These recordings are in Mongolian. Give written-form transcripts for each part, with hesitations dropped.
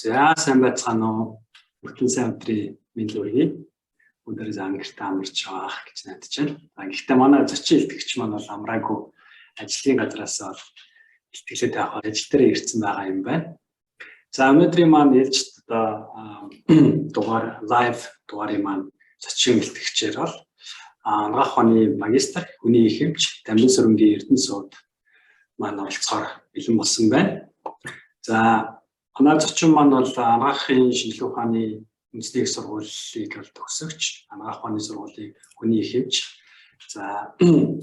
За сайн байцгаана уу? Бүтэн сайн өдрийн мэнд хүргэе. Өнөөдөр ангирт амарч байгаа гэж найдаж байна. Гэхдээ манай зочин илтгэгч маань бол амраагүй ажлын газраас илтгэлээд авах ажил дээр ирсэн байгаа юм байна. За өнөөдрийн маань ээлж дугаар лайв дугаарыг маань зочин илтгэгчээр бол анагаах ухааны магистр хүний их хэмж Дамжин сүрэнгийн Эрдэнэ сууд маань оролцохоор бэлэн болсон байна. За манай зочин маань бол анагаахын шинжилгээ ухааны үндэсний их сургуулийг төгсөгч, анагаах ухааны сургуулийн хүний их хэмж, за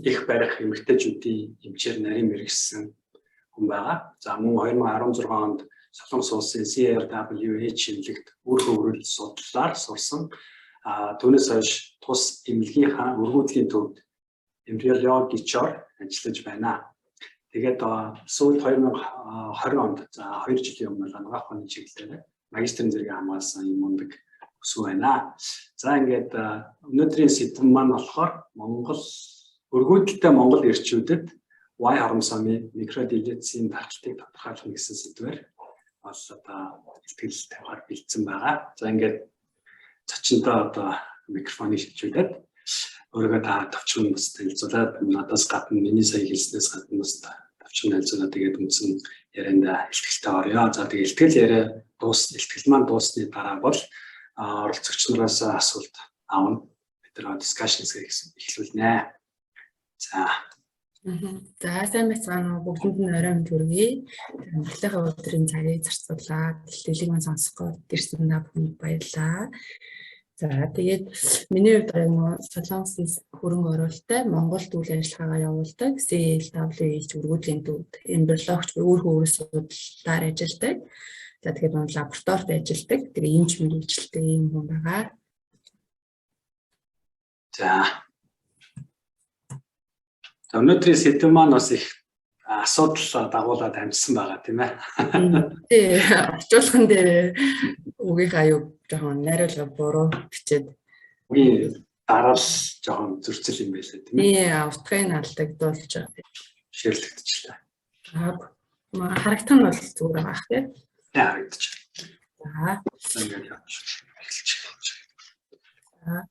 их барих эмэгтэйчүүдийн эмчээр нарийн мэргэжсэн хүн байгаа. За мөн 2016 онд Солонгос улсын CRWH шинжилгээгт үр хөврөл судлаар сурсан. Түүнээс хойш тус эмнэлгийнхаа өргөдлийн төвд эмбриологичоор ажиллаж байна. Тэгээд сүүлд 2020 онд за 2 жилийн өмнө анагаах ухааны чиглэлээр магистрийн зэрэг хамгаалсан юм мундаг өсөв байна. За ингээд өнөөдрийн сэдэв маань болохоор Монгол өргөдөлтэй Монгол эрчүүдэд Y харамсамын микроделицийн тархалтыг тодорхойлох гэсэн сэдвээр бол ихтгэл тавихаар бэлдсэн байгаа. За ингээд зочинтой микрофоныг шилжүүлээд өөрийгөө товчхон бас танилцуулаад надаас гадна миний сая хэлснээс гадна бас товчхон танилцуулаад тэгээд үндсэн ярианда ихтгэлтэй орё. За тэгээд ихтгэл маань дуусны дараа бол оролцогч нараас асуулт аавна. Бид нар дискшнс эхлүүлнэ. За сайн байцгаана уу, бүгдэнд нь орой мэнд хүргэе. Монголынхаа өдрийн цагийг зарцуулаад дэлхийг маань сонсох гэрсэн бүхэнд баярлалаа. За тэгээд миний хувьд Солонгосын хөрөнгө оруулалттай Монголд үйл ажиллагаагаа явуулдаг CLWH өргөдлийн төвд эмбриологч үр хөврөл судлаар ажилладаг. За тэгээд лабораторид ажилладаг. Тэгээд эмч мэргэжилтэй юм хүн байгаа. За өнөөдрийн сэдэв маань бас их асуудал дагуулад амжсан байгаа тийм ээ. Тий, орчуулган дээр үгийнхаа юу жоохон найруулга буруу бичээд үгийн дараал жоохон зөрчил юм байлаа тийм ээ. Тий, утгыг алдагдуулж ширлэгдчихлээ. Харагдах нь бол зүгээр байгаа ах тий. Харагдаж. За. Ингээд явж эхэлж байна.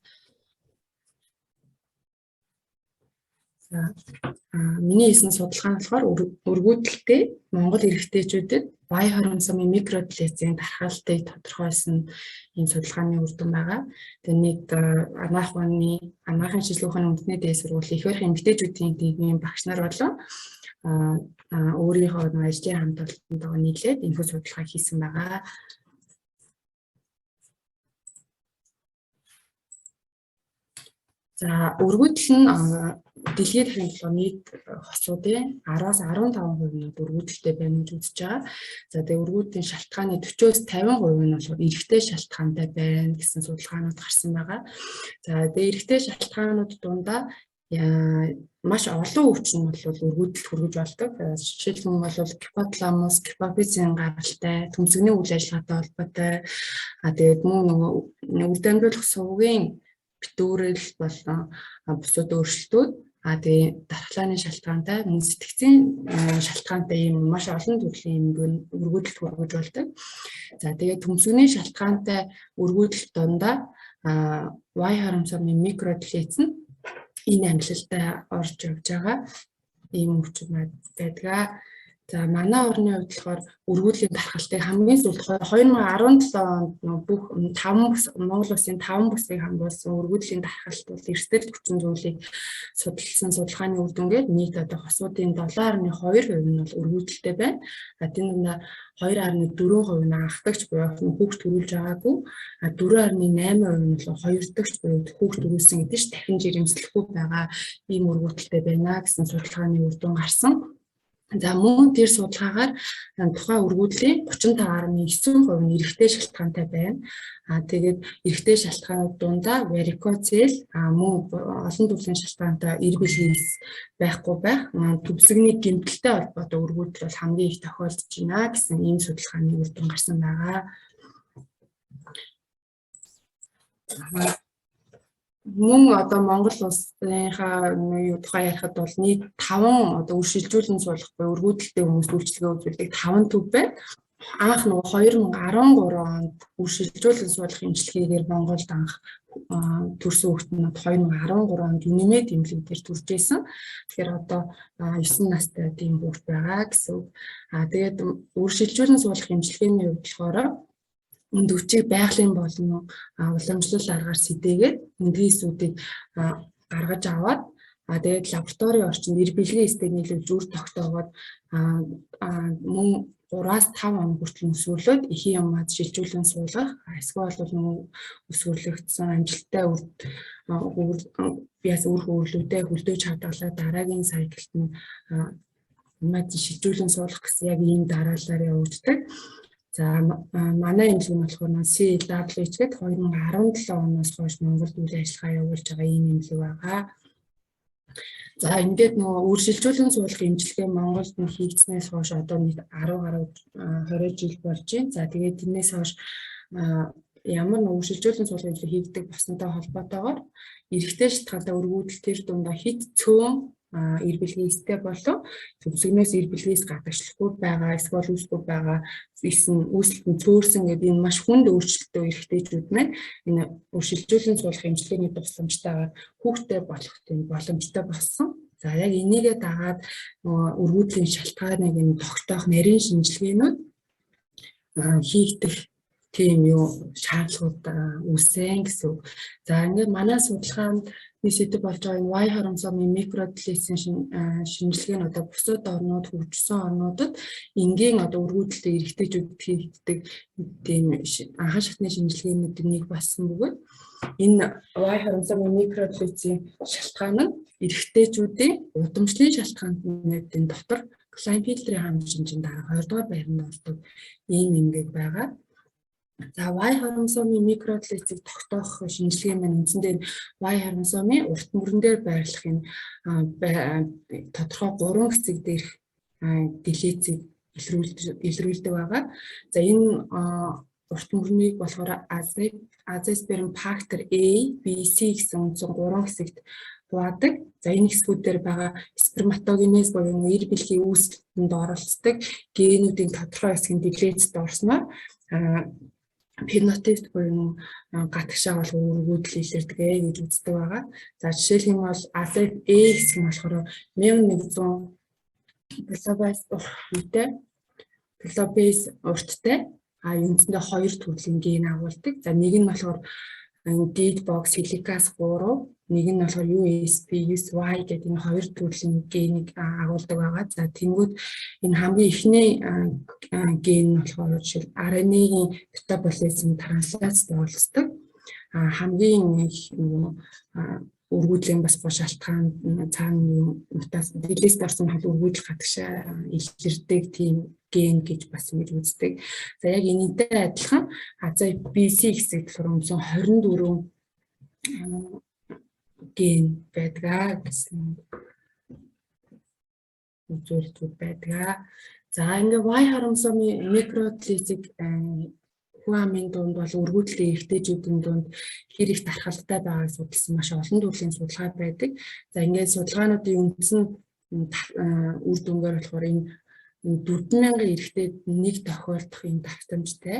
Миний хийсэн судалгаа нь болохоор өргөдөлтэй Монгол эрэгтэйчүүдэд Y харамсамын микроделицийн тархалтыг тодорхойлсон энэ судалгааны үр дүн байгаа. Тэгээд нийт анагаахын шинжилгээ ухааны үндэсний дээд сургуулийн их барих эмэгтэйчүүдийн төвийн багш нар болон өөрийнхөө ажлын хамталтанд нийлээд энэхүү судалгаа хийсэн байгаа. За өргөдөл нь дэлхийн дахин нийт хосуудын 10-аас 15% нь өргөдөлтэй байна гэж үзэж байгаа. За тэгээ өргөдлийн шалтгааны 40-50% нь бол эрэгтэй шалтгаантай байна гэсэн судалгаанууд гарсан байгаа. За тэгээ эрэгтэй шалтгаанууд дундаа маш олон өвчин бол өргөдөлд хүргэж болдог. Жишээлбэл бол гипоталамус, гипофизийн гаралтай, төмсгний үйл ажиллагаатай холбоотой. Тэгээд мөн үр дамжуулах сувгийн битүүрэл болон бусад өөрчлөлтүүд тэгээд дархлааны шалтгаантай, мөн сэтгцийн шалтгаантай ийм маш олон төрлийн өргөдөлд хүргэж болдог. За тэгээд төмсгний шалтгаантай өргөдөл дундаа Y харамсамын микроделиц нь энэ ангилалтай орж явж байгаа ийм өвчин байдаг. За манай орны хувьд болохоор өргөдлийн тархалтыг хамгийн сүүлд 2017 онд бүх 5 бүс Монгол улсын 5 бүсийг хамруулсан өргөдлийн тархалт бол эрсдэл хүчин зүйлийг судалсан судалгааны үр дүнгээр нийт одоо хосуудын 7.2% нь бол өргөдөлтэй байна. Энэ 2.4% нь анхдагч буюу хүүхд төрүүлж байгаагүй, 4.8% нь бол хоёр дахьч буюу хүүхд төрүүлсэн гэдэг чинь дахин жирэмслэхгүй байгаа ийм өргөдөлтэй байна гэсэн судалгааны үр дүн гарсан. За мөн тэр судалгаагаар тухайн өргөдлийн 35.9% нь эрэгтэй шалтгаантай байна. Тэгээд эрэгтэй шалтгаанууд дундаа варикоцел, мөн олон төрлийн шалтгаантай эрбэлгээс байхгүй байх, төвсгний гэмтэлтэй холбоотой өргөдөл бол хамгийн их тохиолдож байна гэсэн ийм судалгааны үр дүн гарсан байгаа. Мөн одоо Монгол улсынхаа тухай ярихад бол нийт 5 одоо үр шилжүүлэн суулгах буюу өргөдөлтэй хүмүүст үйлчилгээ үзүүлдэг 5 төв байна. анх нөгөө 2013 онд үр шилжүүлэн суулгах эмчилгээгээр Монголд анх төрсөн хүүхднүүд 2013 онд Unimed эмнэлгээр төрж байсан. Тэгэхээр одоо 9 настай тийм хүүхд байгаа гэсэн үг. Тэгээд үр шилжүүлэн суулгах эмчилгээний хувьд болохоор үнд өвчийг байгалийн болон уламжлал аргаар сэдээгээд эндгийн эсүүдийг гаргаж аваад тэгээд лаборатори орчинд эр бэлгийн эстэй нийлүүлж үр тогтоогоод мөн 3-5 хоног хүртэл өсвөрлөөд эхийн ямаад шилжүүлэн суулгах, эсвэл бол өсвөрлөгдсөн амжилттай үр хөвөрлөлтөд хөлдөөж хадгалаад дараагийн сайклт нь ямаад шилжүүлэн суулгах гэсэн яг ийм дараалалаар явагддаг. За манай эмнэлэг нь болохоор CWH гэдэг 2017 оноос хойш Монголд үйл ажиллагаа явуулж байгаа ийм эмнэлэг байгаа. За ингээд нөгөө үр шилжүүлэн суулгах эмчилгээ Монголд нь хийгдснээс хойш одоо нийт 10 гаруй 20 жил болж байна. За тэгээд тэрнээс хойш ямар нэг үр шилжүүлэн суулгах эмчилгээ хийгдэг болсонтой холбоотойгоор эрэгтэй шалтгаалтай өргүүдэл тэр дундаа хит цөөн эр бэлгийн эстэй болов төвсгнээс эр бэлгээс гадагшлахгүй байгаа эсвэл үүсгүй байгаа үүсэлт нь цөөрсөн гэдэг энэ маш хүнд өөрчлөлтөө эрэгтэйчүүд маань энэ үр шилжүүлэн суулгах эмчилгээний тусламжтайгаар хүүхдтэй болох тийм боломжтой болсон. За яг энийгээ дагаад өргүүдлийн шалтгааныг нь тогтоох нарийн шинжилгээнүүд хийгдэх тийм юу шаардлагууд үүсэн гэсэн. За ингээд манай судалгаанд сэдв болж байгаа энэ Y хоромосомын микродлицийн шинжилгээ нь одоо бусад орнууд хөгжсөн орнуудад энгийн одоо өргүүдэлтэй эрэгтэйчүүд хийгддэг тийм анхан шатны шинжилгээнүүдийн нэг болсон бөгөөд энэ Y хоромосомын микродлицийн шалтгаан нь эрэгтэйчүүдийн удамшлын шалтгаануудын дотор Klinefelter-ийн хам шинжийн дараа 2 дугаар байранд ордог ийм эмгэг байгаа. За Y хоромосомын микродлицийг тогтоох шинжилгээ маань үндсэндээ Y хоромосомын урт мөрөн дээр байрлах энэ тодорхой 3 хэсэг дээрх делицийг илрүүлдэг байгаа. За энэ урт мөрнийг болохоор азосперм фактор A, B, C гэсэн үндсэн 3 хэсэгт хувадаг. За энэ хэсгүүдээр байгаа сперматогенез буюу эр бэлгийн үүсэлтэнд оролцдог генүүдийн тодорхой хэсгийн делицэд орсноор фенотип буюу гатгшаа бол өргүүдэл илэрдэг гэж үздэг байгаа. За жишээлх юм бол ASEP A хэсэг нь болохоор 1100 килобейс урттай үндсэндээ 2 төрлийн ген агуулдаг. За нэг нь болохоор dead box helicase 3, нэг нь болохоор USP, USY гэдэг энэ 2 төрлийн генийг агуулдаг байгаа. За тэнгүүд энэ хамгийн ихний ген нь болохоор жишээл RNA-гийн метаболизм транслацид оролцдог. Хамгийн их өргүүдлийн бас шалтгаан цаана мутац делист орсон хол өргүүдэл гадагшаа илэрдэг тийм ген гэж бас ингэж үздэг. За яг энэтэй адилхан AZBC хэсэгт хөрөмсөн 24 ген байдаг гэсэн үзүүлэлтүүд байдаг. За ингээ Y хоромосомын микродлицийг Хуамын дунд бол өргүүдлийн эрэгтэйчүүдийн дунд хэр их тархалтай байгааг судалсан маш олон төрлийн судалгаа байдаг. За ингээд судалгаануудын үндсэн үр дүнгээр болохоор энэ 4000 эрэгтэйд нэг тохиолдох энэ давтамжтай.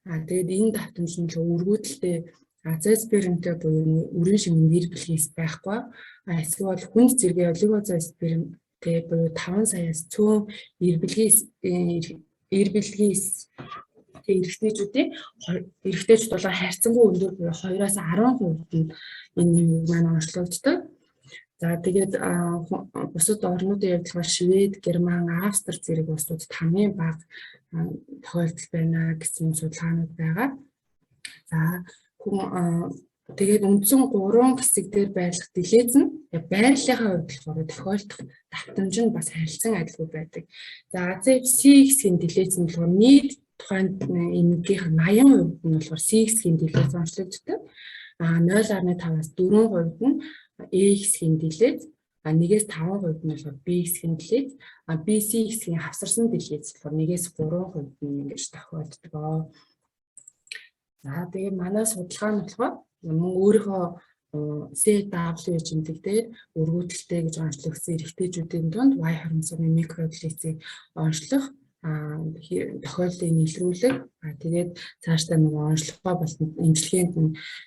Тэгээд энэ давтамж нь өргүүдэлтэй азоспермтэй буюу үрийн шимэн эр бэлгээс байхгүй. Эсвэл хүнд зэрэг олигозооспермтэй буюу 5 саяас цөөн эр бэлгээс эрэгтэйчүүд бол хайрцангуй өндөр буюу 2-аас 10% нь энэ маань онцлогддог. За тэгээд бусад орнуудын явдлаар Швед, Герман, Австри зэрэг улсуудад хамгийн бага тохиолдол байна гэсэн судалгаанууд байгаа. За тэгээд үндсэн 3 хэсэг дээр байрлах делиз нь байрлалынхаа хувьд болохоор тохиолдох давтамж нь бас харилцан адилгүй байдаг. За AZC хэсгийн делиз нь болохоор нийт тухайн эмгэгийнх 80% нь болохоор C хэсгийн делиз онцлогддог. 0.5-аас 4% нь A хэсгийн делиз, 1-ээс 5% нь болохоор B хэсгийн делиз, B, C хэсгийн хавсарсан делиз болохоор 1-ээс 3% нь ингэж тохиолддог. За тэгээд манай судалгаа нь болохоор мөн өөрийнхөө CWH эмнэлэгдээ өргүүдэлтэй гэж онцлогдсон эрэгтэйчүүдийн дунд Y хоромосомын микродлицийг онцлох тохиолдлыг илрүүлэг тэгээд цаашдаа нөгөө онцлогоо болон эмчилгээнд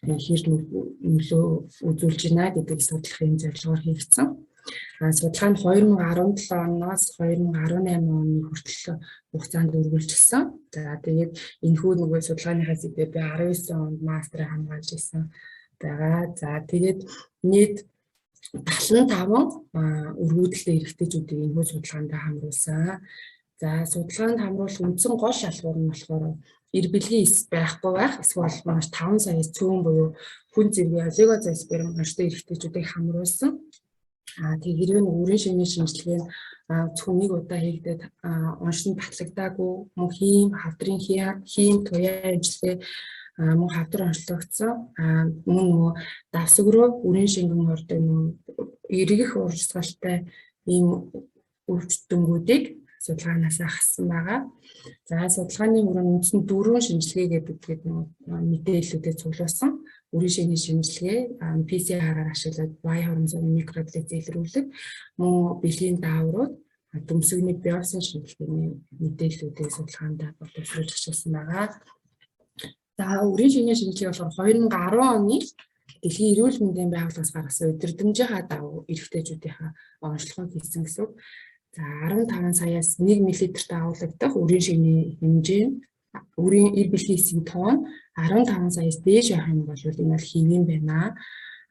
хэр нөлөө үзүүлж байна гэдэг судлахын зорилгоор хийгдсэн. Судалгаа нь 2017 оноос 2018 оны хүртэл хугацаанд үргэлжилсэн. За тэгээд энэхүү нөгөө судалгааныхаа зүйдээ би 19 онд мастрыг хамгаалж ирсэн байгаа. За тэгээд нийт 75 өргөдөлтэй эрэгтэйчүүдийг энэхүү судалгаанд хамруулсан. За судалгаанд хамруулах үндсэн гол шалгуур нь болохоор эр бэлгийн эс байхгүй байх, эсвэл маш 5 саяас цөөн буюу хүн зэргийн олигозоосперм онцтой эрэгтэйчүүдийг хамруулсан. Тэгээ хэрвээ өрийн шинийн шинжилгээ нь зөвхөн нэг удаа хийгдээд оншин батлагдаагүй мөн хийм, хавдрын хийм, туяа эмчилгээ мөн хавдар онцлогдсон. Мөн нөгөө давсаг руу өрийн шингэн ордог эргэх урсгалтай ийм өвчтөнгүүдийг судалгаанаас хассан байгаа. За судалгааны хүрээнд үндсэн 4 шинжилгээ гэдэг мэдээллүүдэд цуглуулсан. Өрийн шинийн шинжилгээ, PCR-аар ашиглаад Y хормозны микродлиц илрүүлэг, мөн бэлгийн дааврууд, дүмсгний биопси шинжилгээний мэдээллүүдийг судалгаанд боловсруулж ашигласан байгаа. За өрийн шинийн шинжилгээ болохоор 2010 оны Дэлхийн эрүүл мэндийн байгууллагаас гаргасан удирдамжийнхаа дагуу эрэгтэйчүүдийнхаа онцлогоо хийсэн гэсэн үг. За 15 саяас 1 мл-т агуулгадах өрийн шинийн хэмжээ нь өрийн эр бэлгийн эсийн тоон 15 саяас дээш байх юм бол энэ бол хэвийн байна.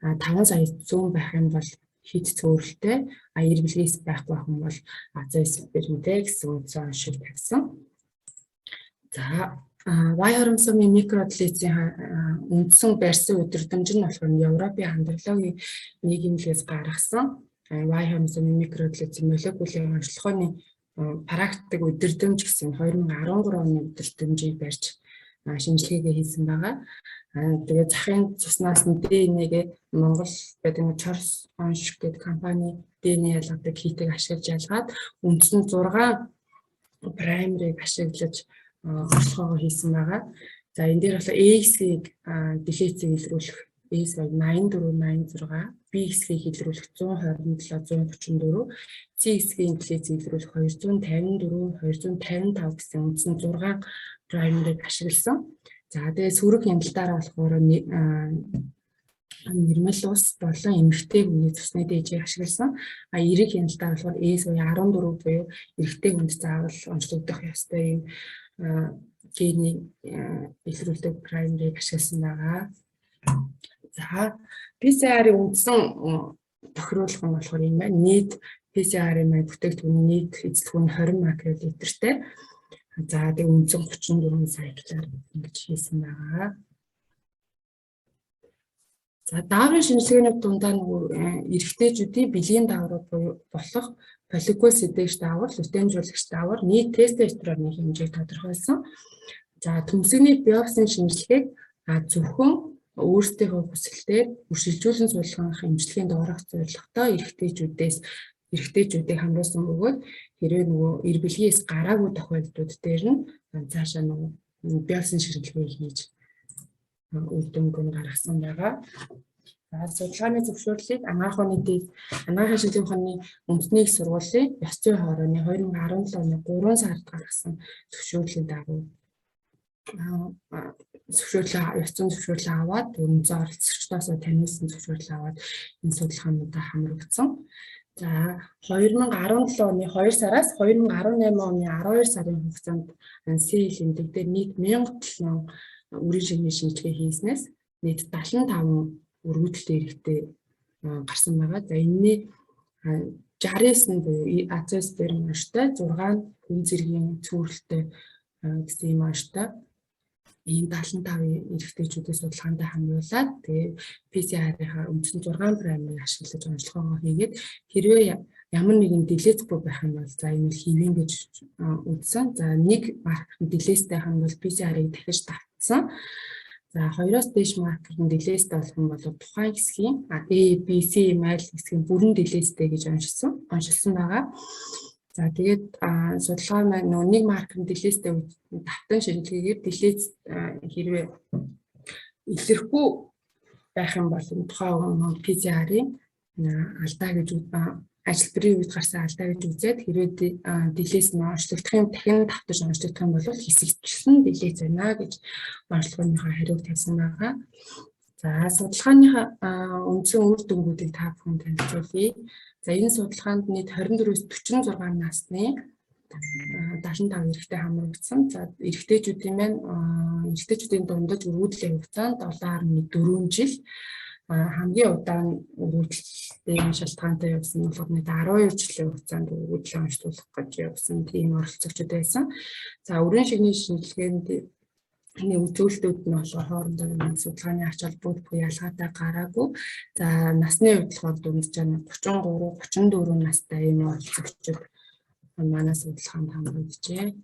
5 саяас зүүн байх юм бол хит цөөрөлтэй, эр бэлгийн эс байхгүй байх юм бол азооспермтэй гэсэн үндсэн оншил тавьсан. За Y хромосомын микродлицийн үндсэн барьсан удирдамж нь болохоор Европын андроологийн нийгэмлэгээс гаргасан Y хромосомын микродлицийн молекулын онцлогооны практик удирдамж гэсэн 2013 оны удирдамжийг барьж шинжилгээгээ хийсэн байгаа. Тэгээд захын цуснаас нь ДНХ-г Монгол байдаг Charles Onshik гэдэг компани ДНХ ялгадаг хийтийг ашиглаж ялгаад үндсэн 6 праймерийг ашиглаж онцлогоо хийсэн байгаа. За энэ дээр болохоор A-ийг дэлгэцийг илрүүлэх AS8486, B-ийг илрүүлэх 127 134, C-ийн дэлгэцийг илрүүлэх 254 255 гэсэн үндсэн 6 праймерийг ашигласан. За тэгээд сөрөг хяналтаараа болохоор нэрмэл ус болон эмэгтэй хүний цусны дээжийг ашигласан. Эрэг хяналтаар болохоор AS14 буюу эрэгтэй хүнд заавал онцлогдох ёстой юм гений илрүүлдэг праймерийг ашигласан байгаа. За PCR-ийн үндсэн тохируулах нь болохоор юм байна. Нийт PCR-ийн бүтээгдэхүүний нийт эзлэх нь 20 макролитртэй. За тэгээ үндсэн 34 сайклаар ингэж хийсэн байгаа. За дааврын шинжилгээний дундаа нөгөө эрэгтэйчүүдийн бэлгийн дааврууд болох фолликулоцитэж даавар, лютеинжуулагч даавар, нийт тестостероны хэмжээг тодорхойлсон. За төмсгний биопсийн шинжилгээг зөвхөн өөрсдийнхөө хүсэлтээр үршилжүүлэн суулгах эмчилгээнд орох зорилготой эрэгтэйчүүдийг хамруулсан бөгөөд хэрвээ нөгөө эр бэлгээс гараагүй тохиолдлууд дээр нь цаашаа нөгөө биопсийн шинжилгээ хийж үр дүнг гаргасан байгаа. Судалгааны зөвшөөрлийг анагаахны шинжилгээний ухааны үндэсний сургуулийн ёс зүйн хорооны 2017 оны 3 сард гаргасан зөвшөөрлийн дагуу ёс зүйн зөвшөөрлөө аваад үндэс оролцогчдоос таниулсан зөвшөөрлөө аваад энэ судалгаануудаа хамрагдсан. За 2017 оны 2 сараас 2018 оны 12 сарын хугацаанд СЭЛ эмнэлэг дээр нийт 1007 өрийн шингийн шинжилгээ хийснээс нийт 75 өргөдөлтэй эрэгтэй гарсан байгаа. За энэний 69 нь буюу азоосперм онцтой, 6 нь хүн зэргийн цөөрөлтэй гэсэн юм онцтой. Ийм 75 эрэгтэйчүүдийн судалгаанд хамруулаад тэгээ PCR-ийнхаа үндсэн 6 праймерыг ашиглаж онцлогоо хийгээд хэрвээ ямар нэгэн дэлгэцгүй байх юм бол за энэ хэвэн гэж үзсэн. За нэг маркер дэлгэцтэй хам бол PCR-ыг дахиж давтсан. За 2-оос дээш маркер нь дэлгэцтэй болох юм бол тухайн хэсгийн A, B, C майл хэсгийн бүрэн дэлгэцтэй гэж оншилсан байгаа. За тэгээд судалгаа маань нэг маркер дэлгэцтэй давтан шинжилгээгээр дэлгэц хэрвээ илэрхгүй байх юм бол тухайн PCR-ийн алдаа гэж ажилбарын үед гарсан алдаа гэж үзээд хэрвээ дэлээс нь онцлогдох юм дахин давтаж онцлогдох юм бол хэсэгчлэн дэлээс байна гэж онцлогооныхоо хариуг тавьсан байгаа. За судалгааныхаа үндсэн үр дүнгуудыг та бүхэнд танилцуулъя. За энэ судалгаанд нийт 24-өөс 46 насны 75 эрэгтэй хамрагдсан. За эрэгтэйчүүдийн маань эрэгтэйчүүдийн дундаж өргөдлийн хугацаанд 7.4 жил хамгийн удаан өргөдлийн шалтгаантай явсан нь болохоор нийт 12 жилийн хугацаанд өргөдлөө онцлуулах гэж явсан тийм оролцогчид байсан. За өрийн шигний шинжилгээнд үзүүлэлтүүд нь болохоор хоорондоо судалгааны ач холбогдол ялгаатай гараагүй. За насны хувьд болохоор дунджаа 33-34 настай ийм оролцогчид манай судалгаанд хамрагджээ.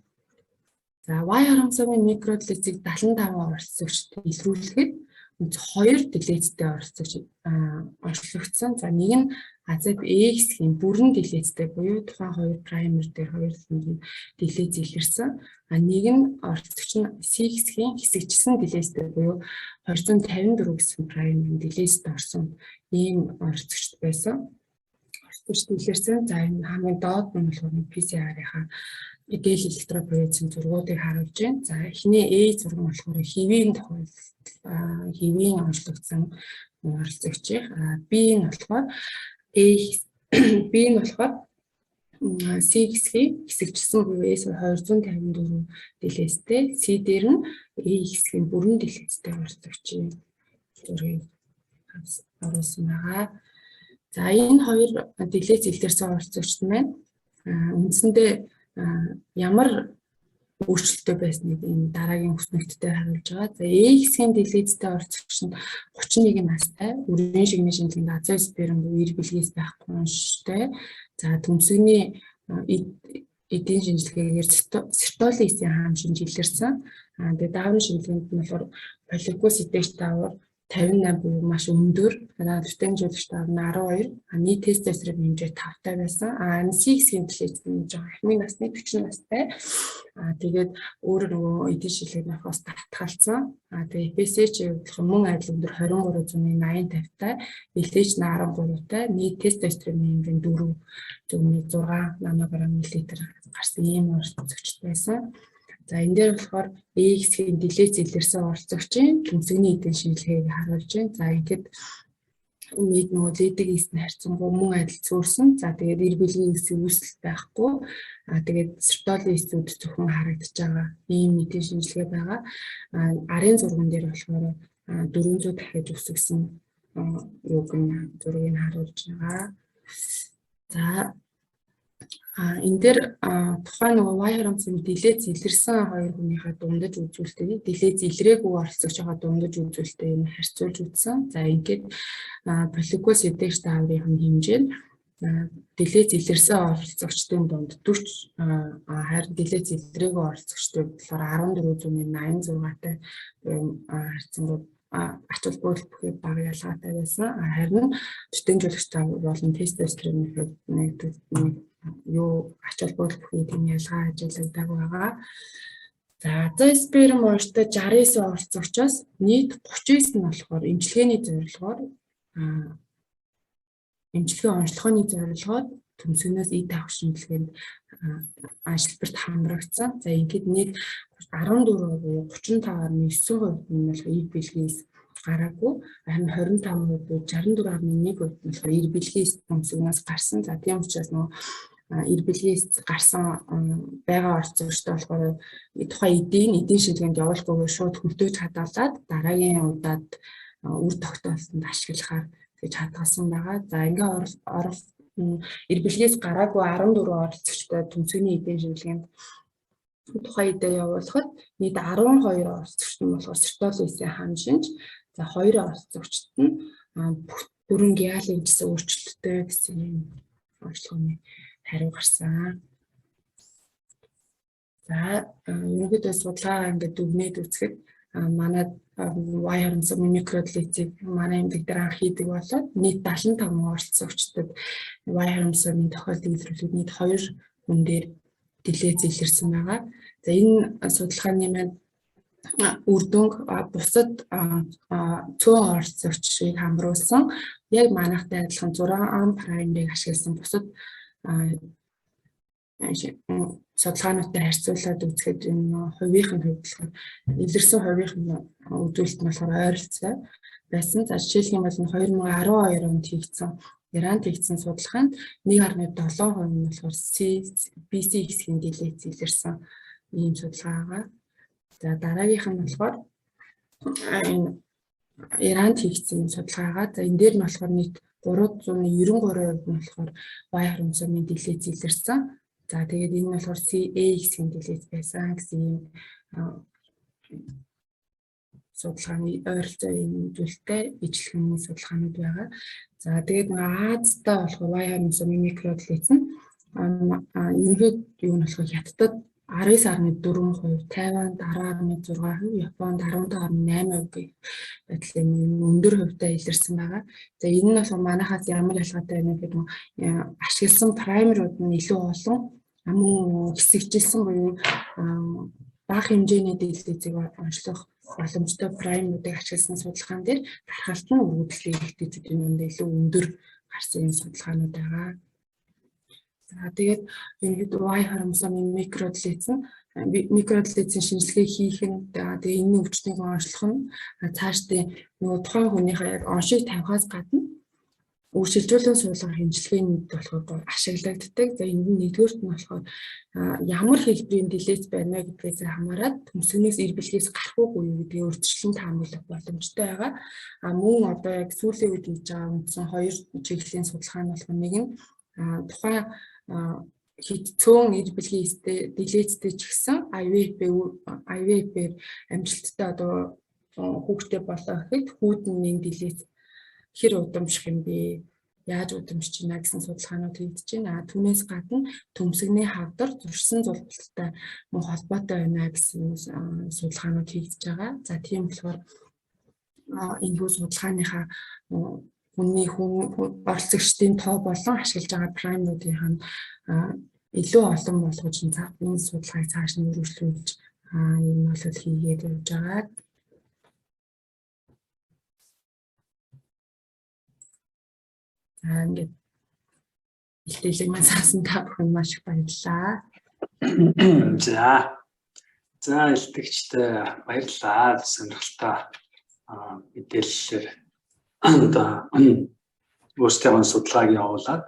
За Y харамсавын микродлизийг 75 оролцогчд илрүүлэхэд 2 дэлгэцтэй оролцогч онцлогдсон. За нэг нь AZF-X-ийн бүрэн дэлгэцтэй буюу тухайн 2 праймер дээр 2 дэлгэц илэрсэн. Нэг нь оролцогч нь C-ийн хэсэгчсэн дэлгэцтэй буюу 254 гэсэн праймер дэлгэцт орсон ийм оролцогчд байсан. Оролцогчд илэрсэн. За энэ хамгийн доод нь болохоор PCR-ийнхаа гэл электропорезийн зургуудыг харуулж байна. За эхний A зураг нь болохоор хэвийн тохиолдолд хэвийн онцлогдсон оролцогчийн B нь болохоор B нь болохоор C-ийн хэсэгчсэн буюу S254 дэлгэцтэй, C дээр нь A-ийн бүрэн дэлгэцтэй оролцогчийн зургийг оруулсан байгаа. За энэ хоёр дэлгэц илэрсэн оролцогчд маань үндсэндээ ямар өөрчлөлттэй байсныг энэ дараагийн хүснэгтдээр харуулж байгаа. За A-ийн дэлгэцтэй оролцогч нь 31 настай, өрийн шигний шинжилгээнд азосперм буюу эр бэлгээс байхгүй онцтой. За төмсгний эдийн шинжилгээгээр циртолизийн хаам шинжилэрсэн. Тэгээд дааврын шинжилгээнд нь болохоор поликоситеж давар 58 буюу маш өндөр, дэвтэмжүүлэгч давар нь 12, нийт тест тестрийн хэмжээ 5-тай байсан. C-ийн дэлгэц нь жоохон ахмын насны 40 настай. Тэгээд өөр нөгөө эдийн шинжилгээний хос татгалцсан. Тэгээд FSH гэх мөн адил өндөр 23.80-50-тай, LH нь 13-тай, нийт тест тестрийн хэмжээ 4.6 нанограмм мл гарсан ийм оролцогчд байсан. За энэ дээр болохоор X-ийн дэлгэц илэрсэн оролцогчийн төмсгний эдийн шинжилгээг харуулж байна. За ингээд нийт нөгөө ледэг ийс нь харьцангуй мөн адил зөөрсөн. За тэгээд эр бэлгийн эсийн үүсэлт байхгүй. Тэгээд циртоли эсүүд зөвхөн харагдаж байгаа ийм эдийн шинжилгээ байгаа. Арын зурган дээр болохоор 400 дахиад өсгсөн зургийг харуулж байгаа. За энэ дээр тухайн нөгөө Y харамсавын дэлгэц илэрсэн хоёр хүнийхээ дундаж үзүүлэлтийг дэлгэц илрээгүй оролцогч байгаа дундаж үзүүлэлтийг нь харьцуулж үзсэн. За ингээд поликоситеж даврын хэмжээ нь дэлгэц илэрсэн оролцогчдын дунд 40 харин дэлгэц илрээгүй оролцогчдын болохоор 14.86-тай харьцангуй ач холбогдол бүхий бага ялгаатай байсан. Харин дэвтэмжүүлэгч давар болон тест тестрийн юу ач холбогдол бүхий тийм ялгаа ажилладаг байгаа. За азосперм ууштай 69 оролцогчоос нийт 39 нь болохоор эмчилгээний зорилгоор эмчилгээ онцлогооны зорилгоор төмсгнөөс эд авах шинжилгээнд ажилбарт хамрагдсан. За ингээд нийт 14 буюу 35.9% нь болохоор эр бэлгээс гараагүй. Харин 25% буюу 64.1% нь болохоор эр бэлгээс төмсгнөөс гарсан. За тийм учраас нөгөө эр бэлгээс гарсан байгаа оролцогчтой болохоор тухайн эдийн шинжилгээнд явуулгүйгээр шууд хөнтөөж хадгалаад дараагийн удаад үр тогтоолтод ашиглахаар гэж хадгалсан байгаа. За ингээд эр бэлгээс гараагүй 14 оролцогчтой төмсгний эдийн шинжилгээнд тухайн эдээ явуулахад нийт 12 оролцогчт нь болохоор циртолизийн хаан шинж, за 2 оролцогчт нь бүрэн гиалын гэсэн өөрчлөлттэй гэсэн онцлогооны хариу гарсан. За ерөнхийдөө судалгаа ингээд дүгнээд үзэхэд манай Y харамсавын микродлицийг манай эмнэлэг дээр анх хийдэг болоод нийт 75 оролцогчдод Y харамсавын тохиолдлыг илрүүлээд нийт 2 хүн дээр дэлгэц илэрсэн байгаа. За энэ судалгааны маань үр дүнг бусад цөөн орцогчийг хамруулсан яг манайхтай адилхан 6 праймерыг ашигласан бусад судалгаануудтай харьцуулаад үзэхэд энэ хувийн хувьд болохоор илэрсэн хувийн үзүүлэлт нь болохоор ойролцоо байсан. За жишээлх юм бол 2012 онд хийгдсэн Иранд хийгдсэн судалгаанд 1.7% нь болохоор BC хэсгийн дэлгэц илэрсэн ийм судалгаа. За дараагийнх нь болохоор энэ Иранд хийгдсэн судалгаагаа. За энэ дээр нь болохоор нийт 393% нь болохоор Y хромосомын дэлгэц илэрсэн. За тэгээд энэ нь болохоор CA хэсгийн дэлгэц байсан гэсэн ийм судалгааны ойролцоо юм зүйлтэй ижлэхэн судалгаанууд байгаа. За тэгээд Азтай болохоор Y хромосомын микродлэц нь ерөнхийд юу нь болохоор Хятадд 19.4%, Тайванд 10.6%, Японд 15.8% гэх байдлаар өндөр хувьтай илэрсэн байгаа. За энэ нь бол манайхаас ямар ялгаатай байна гэдэг нь ашигласан праймерууд нь илүү олон мөн хэсэгжилсэн буюу бага хэмжээний дэлгэцийг онцлох боломжтой праймеруудыг ашигласан судалгаан дээр дархалт нь өргөдлийн эрхтэйчүүдийн дунд илүү өндөр гарсан энэ судалгаанууд байгаа. За тэгээд энэ Y хромосомын микродлэцийн шинжилгээ хийх нь тэгээд энэ өвчтнийг онцлох нь цаашдаа нөгөө тухайн хүнийхээ яг оншийг тавихаас гадна үржилжүүлэн суулгах шинжилгээнд болохоор ашиглагддаг. За энд нь нэгдүгээрт нь болохоор ямар хэлбэрийн дэлгэц байна вэ гэдгээс хамаарат төмсгнээс эр бэлгээс гарах уугүй юу гэдгийг урьдчилан таамаглах боломжтой байгаа. Мөн одоо яг сүүлийн үед хийж байгаа үндсэн хоёр чиглэлийн судалгаа нь болохоор нэг нь тухайн хэд цөөн эр бэлгийн дэлгэцтэй ч гэсэн IVF-ээр амжилттай одоо хүүхдээ болоо гэхэд хүүдний дэлгэц хэр удамших юм бэ? Яаж удамшиж байна гэсэн судалгаанууд хийгдэж байна. Түүнээс гадна төмсгний хавдар зурсан зулбалтай мөн холбоотой байна гэсэн судалгаанууд хийгдэж байгаа. За тийм болохоор энэ судалгааныхаа хүний оролцогчдын тоо болон ашиглаж байгаа праймеруудынх нь илүү олон болгож энэ судалгааг цааш нь өргөжлүүлж юм бол хийгээд явж байгаа. Ингээд илтгэлэг маань саасан та бүхэн маш их баярлалаа. За илтгэгчтэй баярлалаа. Сонирхолтой мэдээллээр өөрсдөө судалгааг явуулаад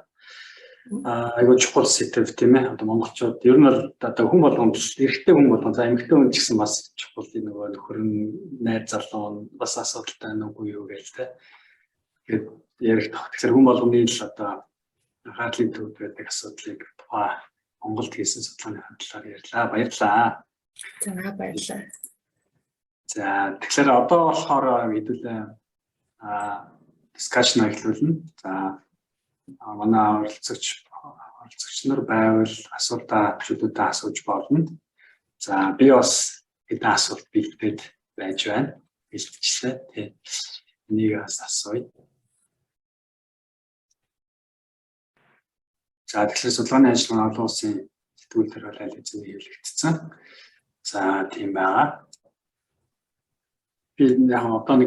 айгуу чухал сэдв тийм ээ. Одоо монголчууд ер нь одоо хүн болгонд эрэгтэй хүн болгонд за эмэгтэй хүн ч гэсэн бас чухал нөгөө нөхөр нь найз залуу бас асуудалтай нүггүй юу гээл тэ. Тэгээд ярих тах. Тэгэхээр хүн болгоны л одоо анхаарлын төвд байдаг асуудлыг тухай Монголд хийсэн судалгааны хандлаар ярьлаа. Баярлалаа. За баярлалаа. За тэгэхээр одоо болохоор хэдүүлээ дискшн эхлүүлнэ. За манай оролцогч нар байвал асуултаа чөлөөтэй асууж болно. За би бас хэдэн асуулт бэлдээд байж байна. Бэлтжлээ тий. Энийг асууя. За тэгэхээр судалгааны ажиллагаа олон улсын сэтгүүлээр бол аль хэзээ хэвлэгдсэн. За тийм байгаа. Би яг одоо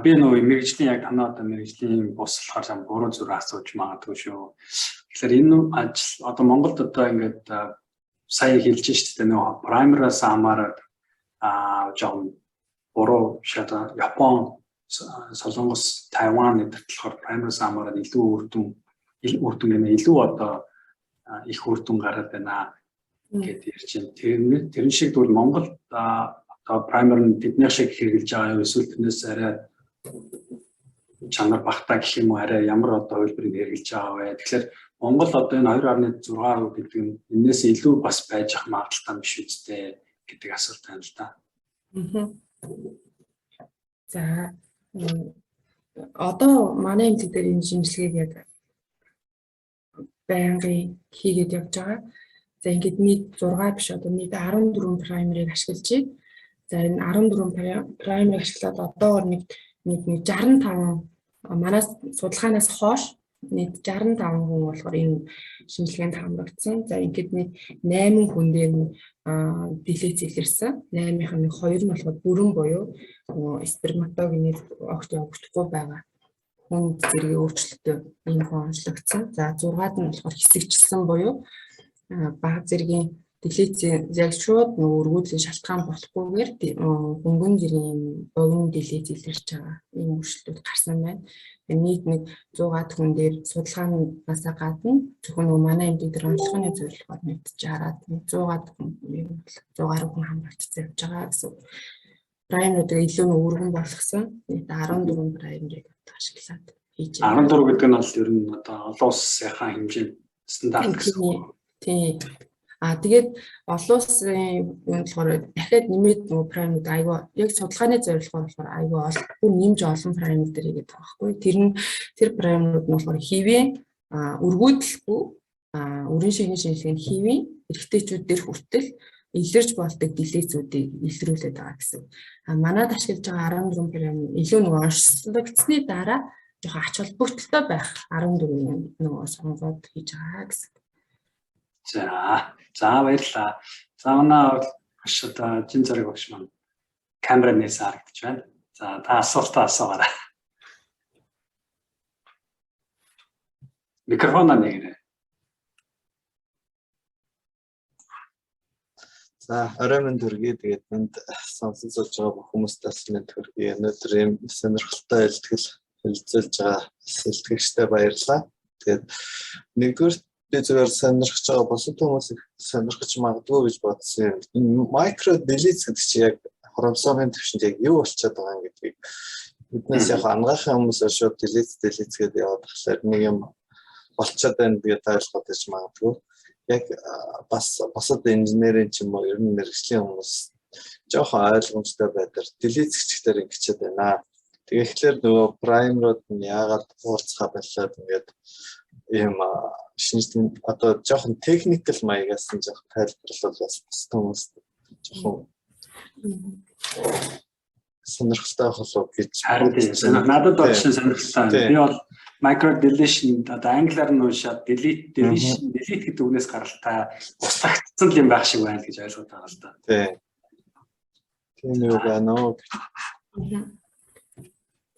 би нөгөө мэргэжлийн яг танаа одоо мэргэжлийн бус болохоор буруу зүрх асууж магадгүй шүү. Тэгэхээр энэ ажил одоо Монголд одоо ингээд сая хэлж штэ нөгөө праймераас хамаарат жоон буруу шата Япон, Солонгос, Тайван гэдэгт болохоор праймераас хамаарат илүү үр дүн гэнэ илүү одоо их үр дүн гараад байна гэдээ ярьж байна. Тэр шиг бол Монголд одоо праймер нь тэдний шиг хэрэгжилж байгаа юм эсвэл тэрнээс арай чанар багтаа гэх юм уу арай ямар одоо хөлбөрийг хэрэгжилж байгаа вэ? Тэгэхээр Монгол одоо энэ 2.6% гэдэг нь энэс илүү бас байж ах магадaltaй биш үстэй гэдэг асуулт байна л да. За одоо манай эмнэлэг дээр энэ шинжилгээг яг байнгын хийгээд явж байгаа. За ингээд нийт 6 биш одоо нийт 14 праймерыг ашиглаж байна. За энэ 14 праймерыг ашиглаад одоогоор нэг 65 манаас судалгаанаас хойш нийт 65 хүн болохоор энэ шинжилгээнд хамрагдсан. За ингээд нэг 8 хүн дээр дэлхийд илэрсэн. 8-ын нэг 2 нь болохоор бүрэн буюу сперматогенез огт явагдахгүй байгаа хүн зэргийн өөрчлөлтөд энэ хүн онцлогдсон. За 6-д нь болохоор хэсэгчлсэн буюу бага зэргийн дэлхийд яг шууд өргөдлийн шалтгаан болохгүйгээр хөнгөн гэрийн богино дэлхийд илэрч байгаа ийм өөрчлөлтүүд гарсан байна. Нийт нэг 100-аад хүн дээр судалгаанаас гадна зөвхөн манай эмчийн дээр онцлогооны зорилгоор мэдж хараад 100-аад хүн юм бол 100 гаруй хүн хамрагдсан явж байгаа гэсэн. Праймеруудыг илүү өргөн болгосон. Нийт 14 праймерыг ашиглаад хийж байна. 14 гэдэг нь бол ер нь одоо олон улсынхаа хэмжээнд стандарт гэсэн. Тийм. Тэгээд олон улсын юм болохоор дахиад нэмээд нөгөө праймерууд айгүй яг судалгааны зорилгоор болохоор айгүй бүр нэмж олон праймер дээр хийгээд байгаа байхгүй. Тэр праймерууд нь болохоор хэвээ өргөдөлгүй өрийн шигний шинжилгээнд хэвээ эрэгтэйчүүд дээр хүртэл илэрж болдог дэлгэцүүдийг илрүүлээд байгаа гэсэн. Манайд ашиглаж байгаа 14 праймер илүү нөгөө онцлогдсны дараа жоохон ач холбогдолтой байх 14 нөгөө сонгоод хийж байгаа гэсэн. За баярлалаа. За манай маш одоо жин зэрэг багш маань камеранээс харагдаж байна. За та асуултаа асуугаарай. Микрофоноо нэгээрэй. За орой минь төргий тэгээд энд сонсож байгаа хүмүүстээс минь төргий. Өнөөдөр ийм сонирхолтой хэлэлцүүлж байгаа сэлтгэгчтэй баярлалаа. Тэгээд нэгдүгээр би зөвөр сонирхож байгаа босод хүмүүс сонирхож магадгүй гэж бодсон юм. Micro deletes гэдэг чинь яг хромосомын төвшөнд яг юу болчиход байгаа юм гэдгийг биднээс яг ангаахын хүмүүс шууд deletes гэдэг яваад болохоор нэг юм болчиход байна гэдэг ойлгоод иж магадгүй. Яг бас босод инженерийн ч юм уу ер нь мэргэжлийн хүмүүс жоохон ойлгомжтой байдлаар deletes гэхлээр ингэчээд байна. Тэгэхээр нөгөө primer-ууд нь яагаад уурцгаа болоод ингээд ийм шинжлэх одоо жоохон техникэл маягаас нь жоохон тайлбарлал бас хүмүүс жоохон сонирхолтой болов гэж харин надад бол сонирхолтой. Би бол micro deletion одоо англиар нь уншаад delete гэдэг үгнээс гаралтай устгагдсан юм байх шиг байна гэж ойлгоод байгаа л да. Тийм юу байна уу?